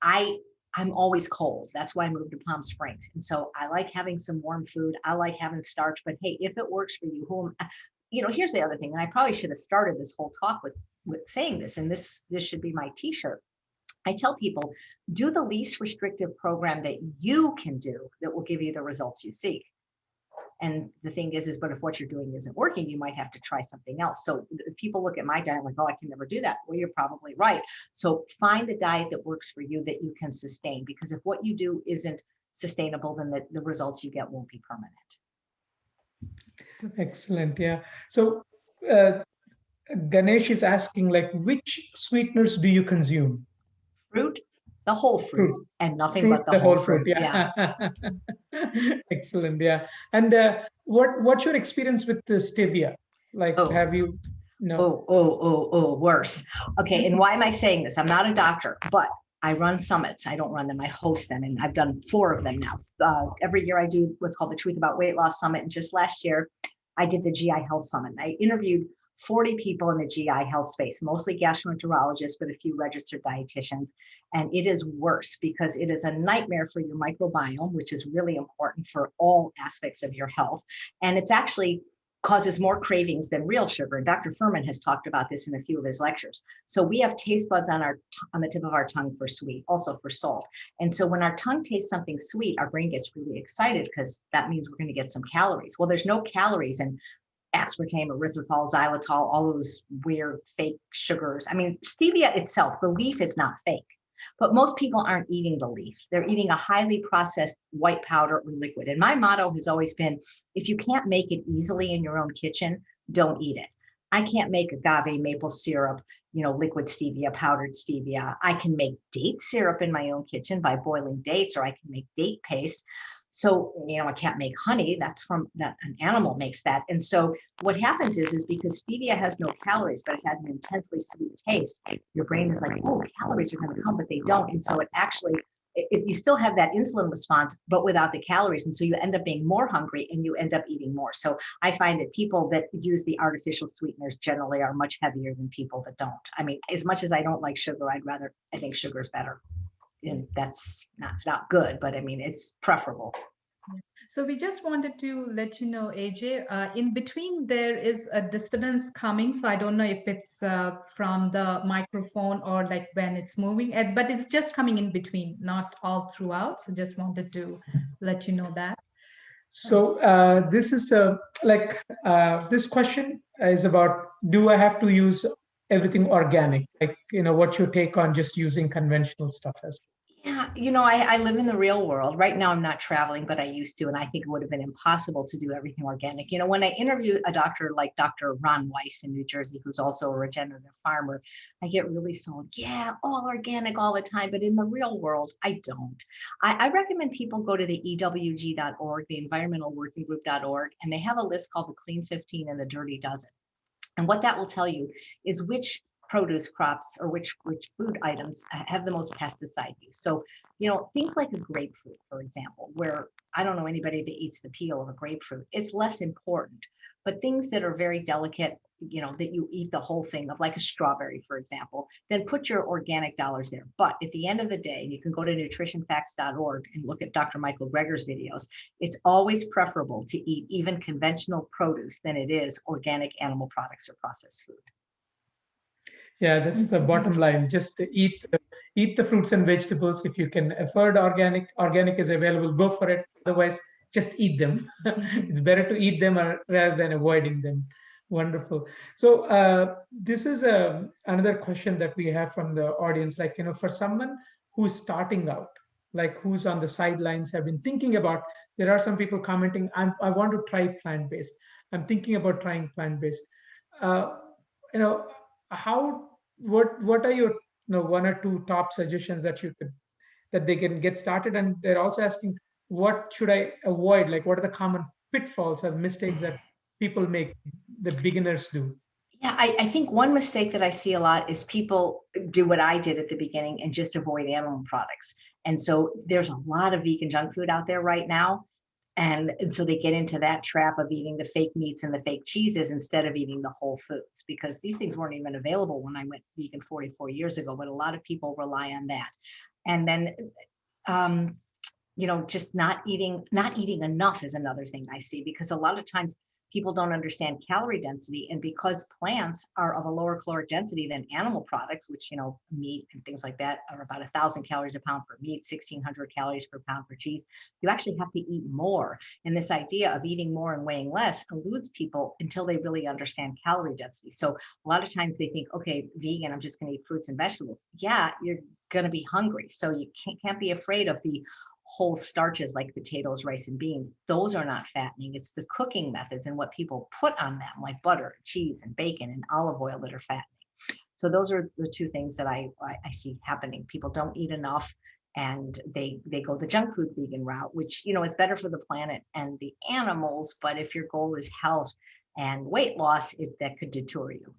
I'm always cold. That's why I moved to Palm Springs. And so I like having some warm food. I like having starch, but hey, if it works for you, here's the other thing. And I probably should have started this whole talk with saying this, and this should be my t-shirt. I tell people, do the least restrictive program that you can do that will give you the results you seek. And the thing is, but if what you're doing isn't working, you might have to try something else. So if people look at my diet like, oh, I can never do that. Well, you're probably right. So find a diet that works for you that you can sustain, because if what you do isn't sustainable, then the results you get won't be permanent. Excellent. Yeah. So Ganesh is asking, like, which sweeteners do you consume? Fruit, the whole fruit, and nothing but the whole fruit. Yeah. Excellent. Yeah. And what's your experience with the stevia? Like, have you? No. Worse. Okay. And why am I saying this? I'm not a doctor, but I run summits. I don't run them. I host them. And I've done 4 of them now. Every year I do what's called the Truth About Weight Loss Summit. And just last year, I did the GI Health Summit. I interviewed 40 people in the GI health space, mostly gastroenterologists, but a few registered dietitians. And it is worse because it is a nightmare for your microbiome, which is really important for all aspects of your health. And it's actually causes more cravings than real sugar. And Dr. Furman has talked about this in a few of his lectures. So we have taste buds on the tip of our tongue for sweet, also for salt. And so when our tongue tastes something sweet, our brain gets really excited because that means we're going to get some calories. Well, there's no calories in aspartame, erythritol, xylitol, all those weird fake sugars. I mean, stevia itself, the leaf is not fake. But most people aren't eating the leaf. They're eating a highly processed white powder or liquid. And my motto has always been, if you can't make it easily in your own kitchen, don't eat it. I can't make agave maple syrup, liquid stevia, powdered stevia. I can make date syrup in my own kitchen by boiling dates, or I can make date paste. So, I can't make honey. That's from that an animal makes that. And so what happens is because stevia has no calories, but it has an intensely sweet taste, your brain is like, oh, calories are going to come, but they don't. And so it actually, you still have that insulin response, but without the calories. And so you end up being more hungry and you end up eating more. So I find that people that use the artificial sweeteners generally are much heavier than people that don't. I mean, as much as I don't like sugar, I think sugar is better. And it's not good, but I mean, it's preferable. So we just wanted to let you know, AJ, in between there is a disturbance coming. So I don't know if it's from the microphone or like when it's moving, but it's just coming in between, not all throughout. So just wanted to let you know that. So this is this question is about, do I have to use everything organic? Like, what's your take on just using conventional stuff as well? Yeah, I live in the real world. Right now I'm not traveling, but I used to, and I think it would have been impossible to do everything organic. When I interview a doctor like Dr. Ron Weiss in New Jersey, who's also a regenerative farmer, I get really sold, yeah, all organic all the time. But in the real world, I don't. I recommend people go to the EWG.org, the Environmental Working Group.org, and they have a list called the Clean 15 and the Dirty Dozen. And what that will tell you is which produce crops or which food items have the most pesticide use. So, things like a grapefruit, for example, where I don't know anybody that eats the peel of a grapefruit, it's less important. But things that are very delicate, that you eat the whole thing of, like a strawberry, for example, then put your organic dollars there. But at the end of the day, you can go to nutritionfacts.org and look at Dr. Michael Greger's videos. It's always preferable to eat even conventional produce than it is organic animal products or processed food. Yeah, that's the bottom line. Just eat the fruits and vegetables. If you can afford organic is available, go for it. Otherwise, just eat them. It's better to eat them rather than avoiding them. Wonderful. So this is another question that we have from the audience. Like, for someone who's starting out, like who's on the sidelines, have been thinking about, there are some people commenting, I want to try plant-based. I'm thinking about trying plant-based. Uh, you know, how what are your one or two top suggestions that they can get started? And they're also asking, what should I avoid? Like, what are the common pitfalls or mistakes that people make, the beginners do? Yeah, I think one mistake that I see a lot is people do what I did at the beginning and just avoid animal products. And so there's a lot of vegan junk food out there right now. And so they get into that trap of eating the fake meats and the fake cheeses instead of eating the whole foods, because these things weren't even available when I went vegan 44 years ago, but a lot of people rely on that. And then, just not eating enough is another thing I see, because a lot of times people don't understand calorie density. And because plants are of a lower caloric density than animal products, which, meat and things like that are about 1,000 calories a pound for meat, 1,600 calories per pound for cheese, you actually have to eat more. And this idea of eating more and weighing less eludes people until they really understand calorie density. So a lot of times they think, okay, vegan, I'm just going to eat fruits and vegetables. Yeah, you're going to be hungry. So you can't be afraid of the whole starches like potatoes, rice, and beans. Those are not fattening. It's the cooking methods and what people put on them, like butter, cheese, and bacon, and olive oil, that are fattening. So those are the two things that I see happening. People don't eat enough, and they go the junk food vegan route, which is better for the planet and the animals. But if your goal is health and weight loss, that could deter you.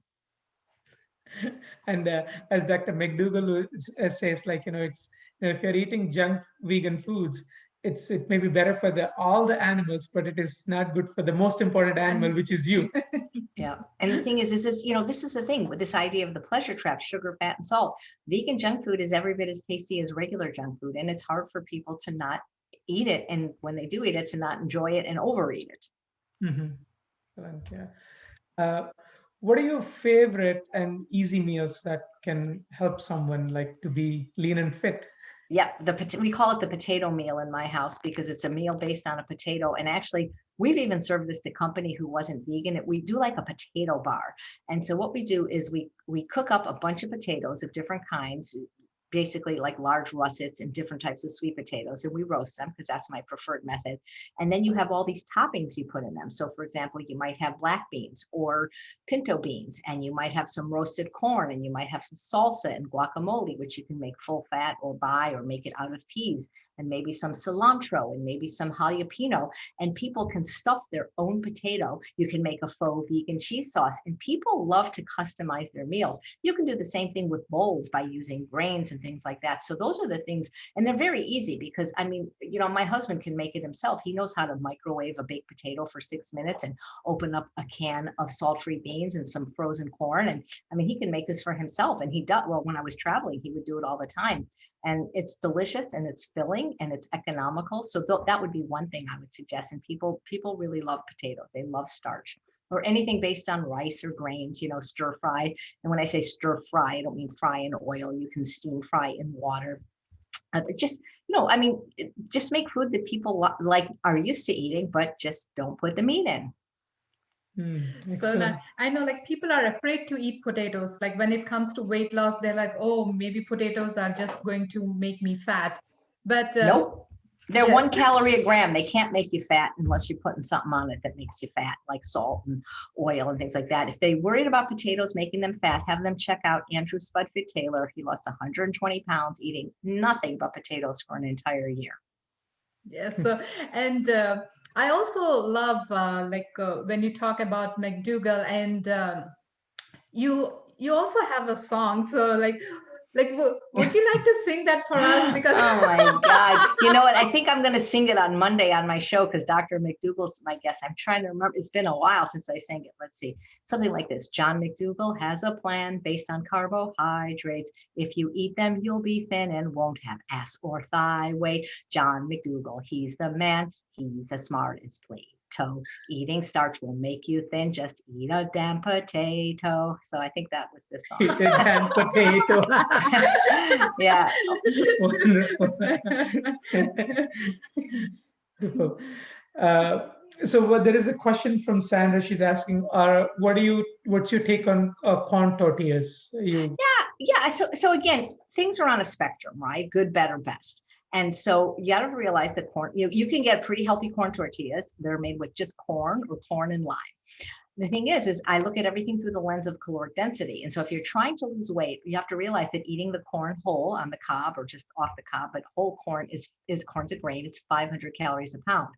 And as Dr. McDougall says, like, it's if you're eating junk vegan foods, it may be better for all the animals, but it is not good for the most important animal, which is you. Yeah. And the thing is this, this is the thing with this idea of the pleasure trap: sugar, fat, and salt. Vegan junk food is every bit as tasty as regular junk food. And it's hard for people to not eat it. And when they do eat it, to not enjoy it and overeat it. Mm-hmm. Excellent, yeah. What are your favorite and easy meals that can help someone like to be lean and fit? Yeah, we call it the potato meal in my house because it's a meal based on a potato. And actually, we've even served this to company who wasn't vegan. We do like a potato bar. And so what we do is we cook up a bunch of potatoes of different kinds, basically like large russets and different types of sweet potatoes, and we roast them because that's my preferred method. And then you have all these toppings you put in them. So for example, you might have black beans or pinto beans, and you might have some roasted corn, and you might have some salsa and guacamole, which you can make full fat or buy or make it out of peas, and maybe some cilantro and maybe some jalapeno. And people can stuff their own potato. You can make a faux vegan cheese sauce, and people love to customize their meals. You can do the same thing with bowls by using grains and things like that. So those are the things, and they're very easy because my husband can make it himself. He knows how to microwave a baked potato for 6 minutes and open up a can of salt-free beans and some frozen corn. And he can make this for himself. And he does. Well, when I was traveling, he would do it all the time. And it's delicious and it's filling and it's economical. So that would be one thing I would suggest. And people really love potatoes. They love starch or anything based on rice or grains, stir fry. And when I say stir fry, I don't mean fry in oil. You can steam fry in water. Just make food that people are used to eating, but just don't put the meat in. So now, I know people are afraid to eat potatoes. Like when it comes to weight loss, they're like, oh, maybe potatoes are just going to make me fat. But nope. They're 1 calorie a gram. They can't make you fat unless you're putting something on it that makes you fat, like salt and oil and things like that. If they're worried about potatoes making them fat, have them check out Andrew Spudfit Taylor. He lost 120 pounds eating nothing but potatoes for an entire year. Yes. So, and I also love when you talk about McDougall, and you also have a song. So would you like to sing that for us? Because oh my God, you know what? I think I'm going to sing it on Monday on my show because Dr. McDougall's my guest. I'm trying to remember. It's been a while since I sang it. Let's see, something like this. John McDougall has a plan based on carbohydrates. If you eat them, you'll be thin and won't have ass or thigh weight. John McDougall, he's the man. He's as smart as Plato. Eating starch will make you thin. Just eat a damn potato. So I think that was the song. Eat a damn potato. Yeah. Wonderful. So there is a question from Sandra. She's asking, what's your take on corn tortillas? Yeah. So again, things are on a spectrum, right? Good, better, best. And so you got to realize that corn, you can get pretty healthy corn tortillas. They're made with just corn or corn and lime. The thing is I look at everything through the lens of caloric density. And so if you're trying to lose weight, you have to realize that eating the corn whole on the cob or just off the cob, but whole corn is corn's a grain. It's 500 calories a pound.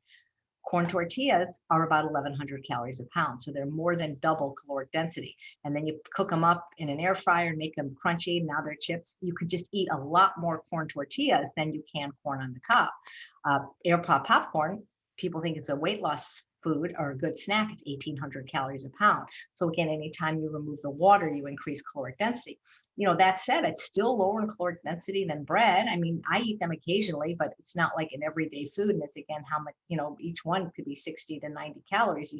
Corn tortillas are about 1,100 calories a pound. So they're more than double caloric density. And then you cook them up in an air fryer and make them crunchy. Now they're chips. You could just eat a lot more corn tortillas than you can corn on the cob. Air pop popcorn, people think it's a weight loss food or a good snack. It's 1,800 calories a pound. So again, anytime you remove the water, you increase caloric density. That said, it's still lower in caloric density than bread. I eat them occasionally, but it's not like an everyday food. And it's again, how much, each one could be 60 to 90 calories.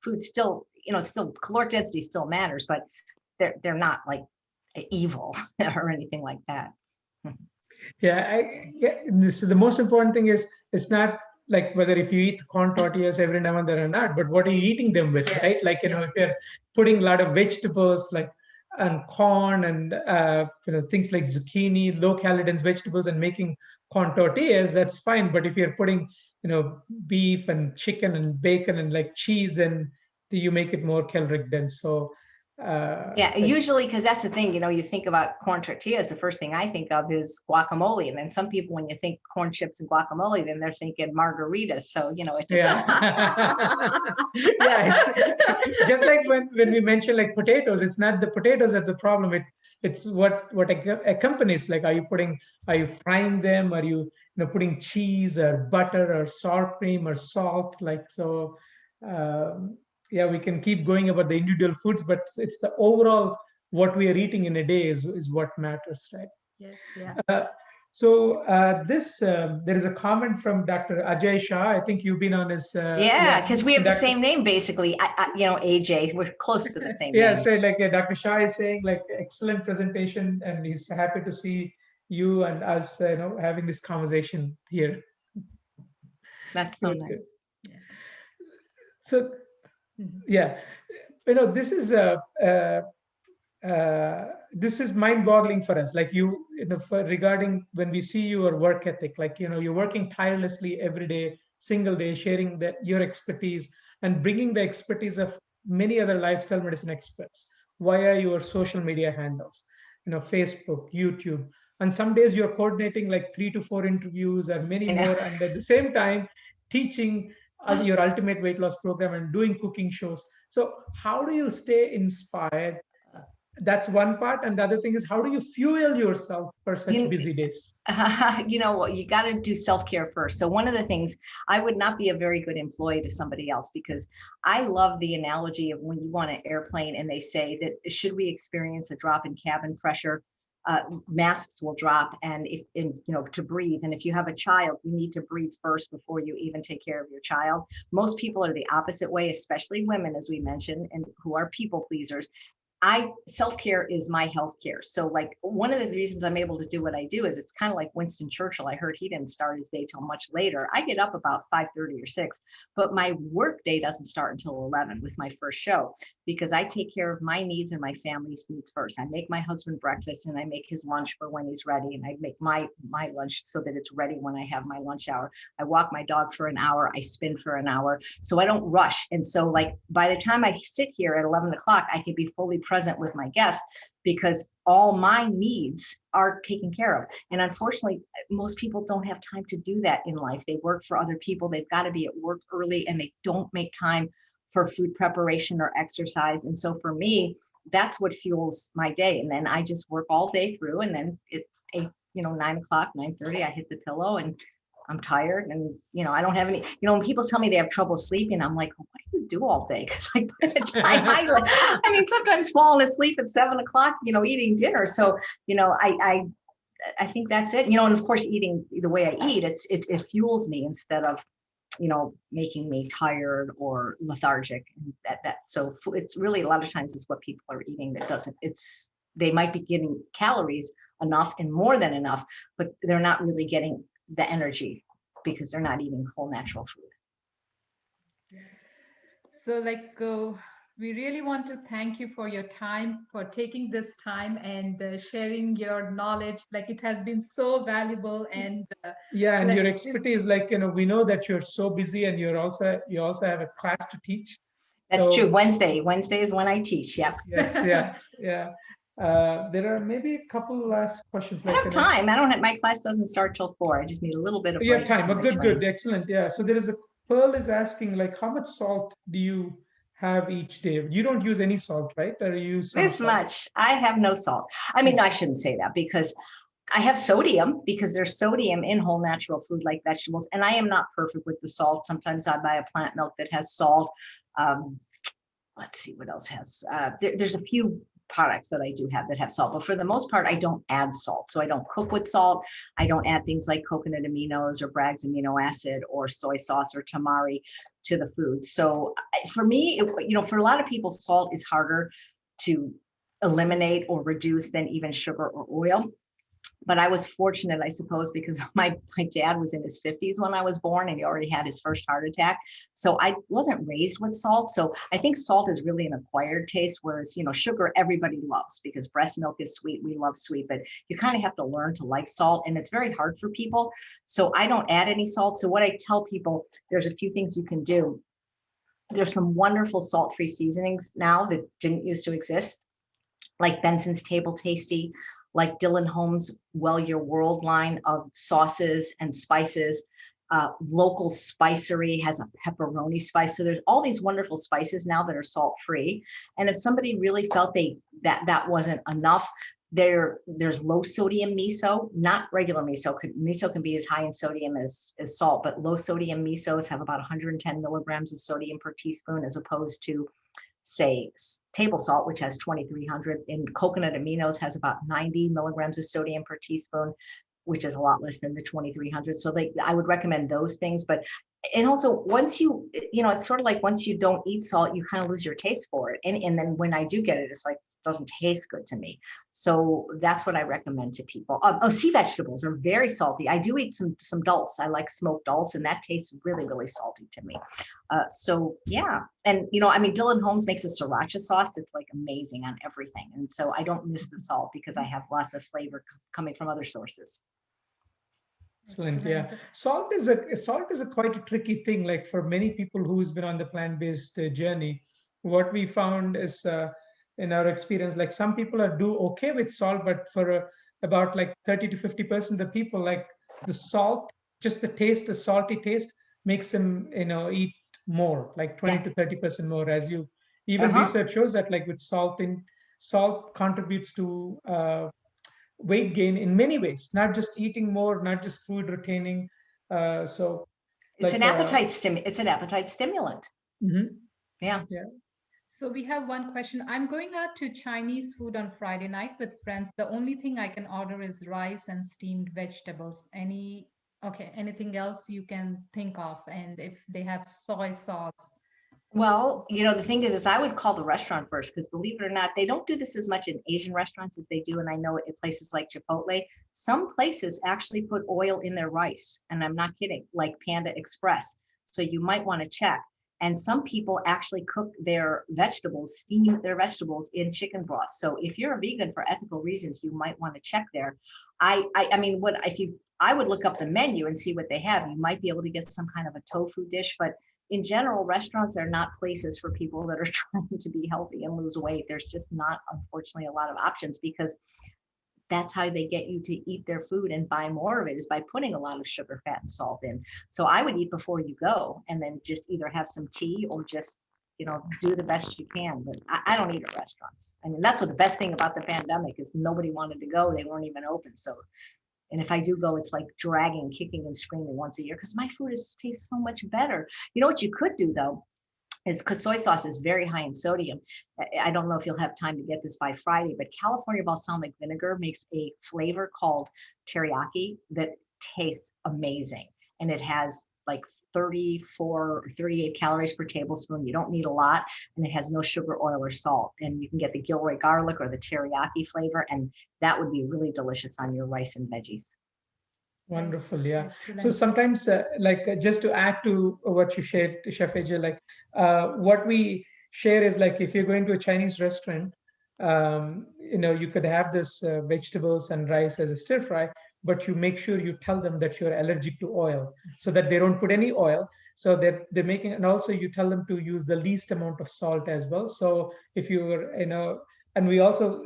Food still, still caloric density still matters, but they're not like evil or anything like that. So the most important thing is it's not like whether if you eat corn tortillas every now and then or not, but what are you eating them with, yes. Right? Like, if you're putting a lot of vegetables and corn and things like zucchini, low calorie dense vegetables, and making corn tortillas, that's fine. But if you're putting beef and chicken and bacon and like cheese, then you make it more caloric dense. So usually, because that's the thing, you think about corn tortillas, the first thing I think of is guacamole. And then some people, when you think corn chips and guacamole, then they're thinking margaritas. So, it depends. It's just like when we mention like potatoes, it's not the potatoes that's the problem. It's what accompanies. Like, are you frying them? Are you putting cheese or butter or sour cream or salt? Like, so, um, yeah, we can keep going about the individual foods, but it's the overall what we are eating in a day is what matters, right? Yes, yeah. Uh, so this there is a comment from Dr. Ajay Shah. I think you've been on his Yeah, yeah, because we have the Dr. same name basically. AJ, we're close to the same Yeah, name. straight. Like Dr. Shah is saying, like, excellent presentation, and he's happy to see you and us, having this conversation here. That's so Good, good. nice. Yeah. So Mhm. yeah, this is this is mind-boggling for us. Like, regarding when we see your work ethic, like, you're working tirelessly every day, single day, sharing your expertise and bringing the expertise of many other lifestyle medicine experts via your social media handles, Facebook, YouTube. And some days you're coordinating like 3 to 4 interviews or many I know. more, and at the same time teaching your ultimate weight loss program and doing cooking shows. So how do you stay inspired? That's one part, and the other thing is, how do you fuel yourself for such You, busy days? you got to do self-care first. So one of the things, I would not be a very good employee to somebody else, because I love the analogy of when you want an airplane and they say that should we experience a drop in cabin pressure, masks will drop, and to breathe. And if you have a child, you need to breathe first before you even take care of your child. Most people are the opposite way, especially women, as we mentioned, and who are people pleasers. Self-care is my healthcare. So like one of the reasons I'm able to do what I do is it's kind of like Winston Churchill. I heard he didn't start his day till much later. I get up about 5:30 or 6, but my work day doesn't start until 11 with my first show, because I take care of my needs and my family's needs first. I make my husband breakfast and I make his lunch for when he's ready, and I make my lunch so that it's ready when I have my lunch hour. I walk my dog for an hour, I spin for an hour, so I don't rush. And so like by the time I sit here at 11 o'clock, I can be fully present with my guests, because all my needs are taken care of. And unfortunately, most people don't have time to do that in life. They work for other people. They've got to be at work early, and they don't make time for food preparation or exercise. And so for me, that's what fuels my day. And then I just work all day through, and then at 9 o'clock, 9:30, I hit the pillow and I'm tired, and I don't have any, when people tell me they have trouble sleeping, I'm like, well, what do you do all day? Because like by the time I mean, sometimes falling asleep at 7 o'clock, eating dinner. So, I think that's it, and of course, eating the way I eat, it fuels me instead of, making me tired or lethargic. And so it's really, a lot of times it's what people are eating that doesn't, they might be getting calories enough and more than enough, but they're not really getting the energy because they're not eating whole natural food. So, we really want to thank you for your time, for taking this time and sharing your knowledge. Like, it has been so valuable, and Yeah, and like your expertise, like, we know that you're so busy, and you also have a class to teach. That's true. So Wednesday is when I teach. Yep. yes, yes, yeah. There are maybe a couple last questions. I Like, have time. I don't have, my class doesn't start till 4. I just need a little bit of you have break time. in Oh, good, between. good, excellent. Yeah. So there is Pearl is asking, like, how much salt do you have each day? You don't use any salt, right? Or you use some This salt? much. I have no salt. I mean, I shouldn't say that, because I have sodium, because there's sodium in whole natural food like vegetables. And I am not perfect with the salt. Sometimes I buy a plant milk that has salt. Um, let's see what else has. There's a few products that I do have that have salt, but for the most part, I don't add salt. So I don't cook with salt. I don't add things like coconut aminos or Bragg's amino acid or soy sauce or tamari to the food. So for me, for a lot of people, salt is harder to eliminate or reduce than even sugar or oil. But I was fortunate, I suppose, because my dad was in his 50s when I was born, and he already had his first heart attack. So I wasn't raised with salt. So I think salt is really an acquired taste, whereas, sugar everybody loves, because breast milk is sweet. We love sweet, but you kind of have to learn to like salt, and it's very hard for people. So I don't add any salt. So what I tell people, there's a few things you can do. There's some wonderful salt-free seasonings now that didn't used to exist, like Benson's Table Tasty, like Dylan Holmes' Well Your World line of sauces and spices. Local Spicery has a pepperoni spice. So there's all these wonderful spices now that are salt-free. And if somebody really felt that wasn't enough, There's low sodium miso, not regular miso. Miso can be as high in sodium as salt, but low sodium misos have about 110 milligrams of sodium per teaspoon, as opposed to, say, table salt, which has 2,300, and coconut aminos has about 90 milligrams of sodium per teaspoon, which is a lot less than the 2,300. So I would recommend those things. But, and also once it's sort of like once you don't eat salt, you kind of lose your taste for it. And then when I do get it, it's like, it doesn't taste good to me. So that's what I recommend to people. Sea vegetables are very salty. I do eat some dulse. I like smoked dulse, and that tastes really, really salty to me. So yeah. And, Dylan Holmes makes a sriracha sauce that's like amazing on everything. And so I don't miss the salt because I have lots of flavor coming from other sources. Excellent. Yeah. Salt is a quite a tricky thing. Like for many people who's been on the plant-based journey, what we found is in our experience, like some people do okay with salt, but for about like 30 to 50% of people, like the salt, just the taste, the salty taste makes them, eat more, like 20 to 30% more. As you even research shows that like with salt contributes to weight gain in many ways, not just eating more, not just food retaining. So it's like, an appetite it's an appetite stimulant. Yeah. So we have one question. I'm going out to Chinese food on Friday night with friends. The only thing I can order is rice and steamed vegetables. Anything else you can think of? And if they have soy sauce. Well, the thing is I would call the restaurant first, because believe it or not, they don't do this as much in Asian restaurants as they do. And I know in places like Chipotle, some places actually put oil in their rice. And I'm not kidding, like Panda Express. So you might want to check. And some people actually cook their vegetables, steam their vegetables in chicken broth. So if you're a vegan for ethical reasons, you might want to check there. I would look up the menu and see what they have. You might be able to get some kind of a tofu dish, but in general, restaurants are not places for people that are trying to be healthy and lose weight. There's just not, unfortunately, a lot of options, because that's how they get you to eat their food and buy more of it, is by putting a lot of sugar, fat, and salt in. So I would eat before you go, and then just either have some tea or just, do the best you can. But I don't eat at restaurants. I mean, that's what the best thing about the pandemic is, nobody wanted to go. They weren't even open. So, and if I do go, it's like dragging, kicking and screaming once a year, because my food tastes so much better. You know what you could do though, is because soy sauce is very high in sodium. I don't know if you'll have time to get this by Friday, but California balsamic vinegar makes a flavor called teriyaki that tastes amazing. And it has like 34 or 38 calories per tablespoon. You don't need a lot, and it has no sugar, oil, or salt. And you can get the Gilroy garlic or the teriyaki flavor, and that would be really delicious on your rice and veggies. Wonderful. Yeah. So sometimes, just to add to what you shared, Chef AJ, what we share is like, if you're going to a Chinese restaurant, you could have this vegetables and rice as a stir fry, but you make sure you tell them that you're allergic to oil, so that they don't put any oil. So that they're making, and also you tell them to use the least amount of salt as well. So if you're, and we also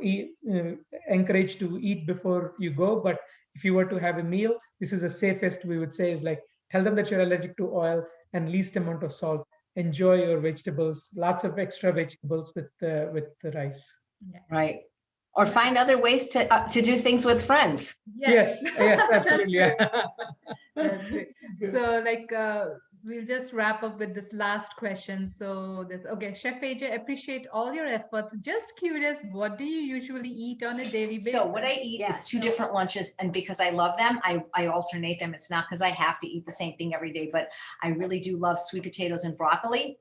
encourage to eat before you go. But if you were to have a meal, this is the safest, we would say, is like, tell them that you're allergic to oil and least amount of salt. Enjoy your vegetables, lots of extra vegetables with the rice. Yeah. Right. Or find other ways to do things with friends. Yes, absolutely. That's true. So we'll just wrap up with this last question. So Chef AJ, appreciate all your efforts. Just curious, what do you usually eat on a daily basis? So what I eat is two different lunches, and because I love them, I alternate them. It's not because I have to eat the same thing every day, but I really do love sweet potatoes and broccoli.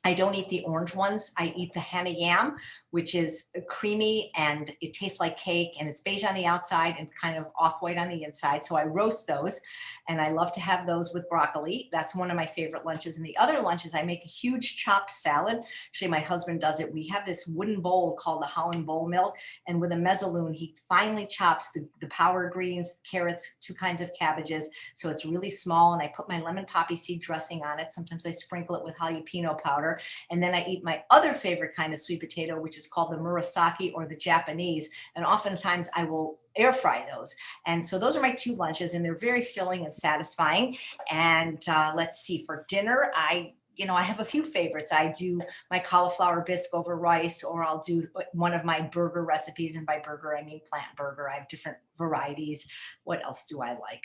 I don't eat the orange ones. I eat the henna yam, which is creamy and it tastes like cake, and it's beige on the outside and kind of off-white on the inside. So I roast those, and I love to have those with broccoli. That's one of my favorite lunches. And the other lunch is I make a huge chopped salad. Actually, my husband does it. We have this wooden bowl called the Holland bowl milk, and with a mezzaloon, he finely chops the power greens, carrots, 2 kinds of cabbages. So it's really small, and I put my lemon poppy seed dressing on it. Sometimes I sprinkle it with jalapeno powder. And then I eat my other favorite kind of sweet potato, which is called the murasaki, or the Japanese. And oftentimes I will air fry those. And so those are my 2 lunches, and they're very filling and satisfying. And let's see, for dinner, I I have a few favorites. I do my cauliflower bisque over rice, or I'll do one of my burger recipes. And by burger, I mean plant burger. I have different varieties. What else do I like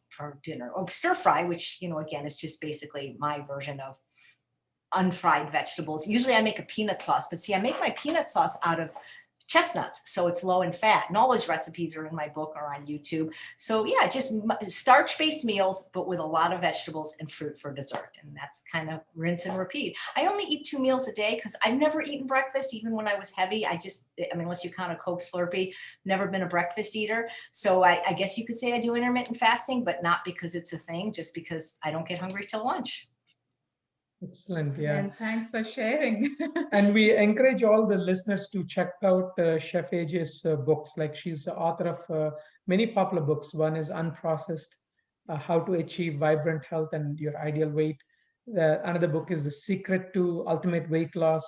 for dinner? Oh, stir fry, which, again, is just basically my version of unfried vegetables. Usually I make a peanut sauce, but see, I make my peanut sauce out of chestnuts, so it's low in fat. And all those recipes are in my book or on YouTube. So yeah, just starch-based meals, but with a lot of vegetables and fruit for dessert. And that's kind of rinse and repeat. I only eat 2 meals a day because I've never eaten breakfast, even when I was heavy. Unless you count a Coke Slurpee, never been a breakfast eater. So I guess you could say I do intermittent fasting, but not because it's a thing, just because I don't get hungry till lunch. Excellent. Yeah. And thanks for sharing. And we encourage all the listeners to check out Chef AJ's books. Like, she's the author of many popular books. One is Unprocessed, How to Achieve Vibrant Health and Your Ideal Weight. Another book is The Secret to Ultimate Weight Loss.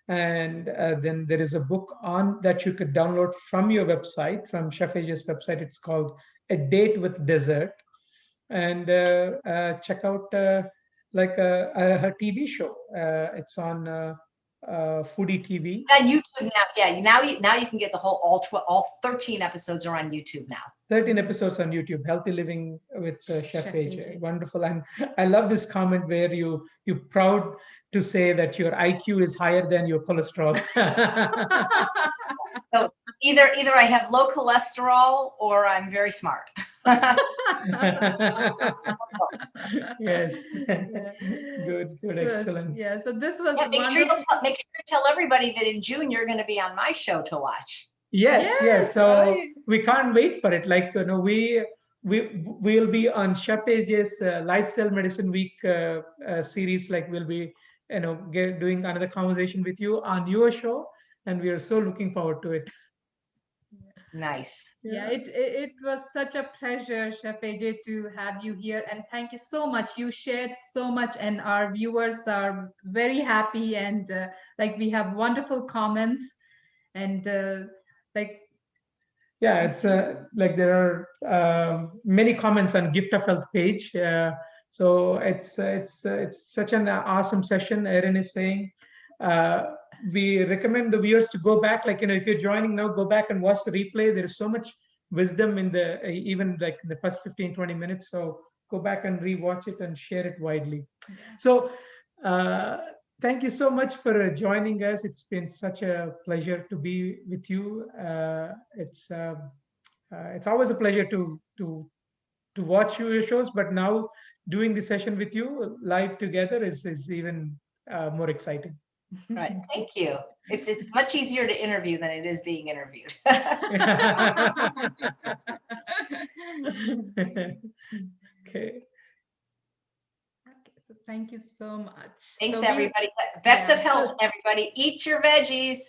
And then there is a book on that you could download from your website, from Chef AJ's website. It's called A Date with Dessert. And check out her TV show. It's on Foodie TV. On YouTube now, yeah. Now you can get the whole all 13 episodes are on YouTube now. 13 episodes on YouTube. Healthy Living with Chef AJ. AJ. Wonderful. And I love this comment where you're proud to say that your IQ is higher than your cholesterol. So either I have low cholesterol or I'm very smart. Yes. Yeah. Good, excellent. Yeah, so this was Make sure wonderful. you tell everybody that in June you're going to be on my show to watch. Yes. So right. we can't wait for it. Like, we'll be on Chef AJ's Lifestyle Medicine Week series. Like, we'll be doing another conversation with you on your show, and we are so looking forward to it. Nice. Yeah, it was such a pleasure, Chef AJ, to have you here, and thank you so much. You shared so much, and our viewers are very happy, and we have wonderful comments, and Yeah, it's like there are many comments on Gift of Health page. So it's such an awesome session. Erin is saying. We recommend the viewers to go back, if you're joining now, go back and watch the replay. There is so much wisdom in the even like the first 15-20 minutes. So go back and rewatch it and share it widely. So thank you so much for joining us. It's been such a pleasure to be with you. It's always a pleasure to watch your shows, but now doing the session with you live together is even more exciting. Right. Thank you. It's much easier to interview than it is being interviewed. Okay. so thank you so much. Thanks, So everybody. Best of health, everybody. Eat your veggies.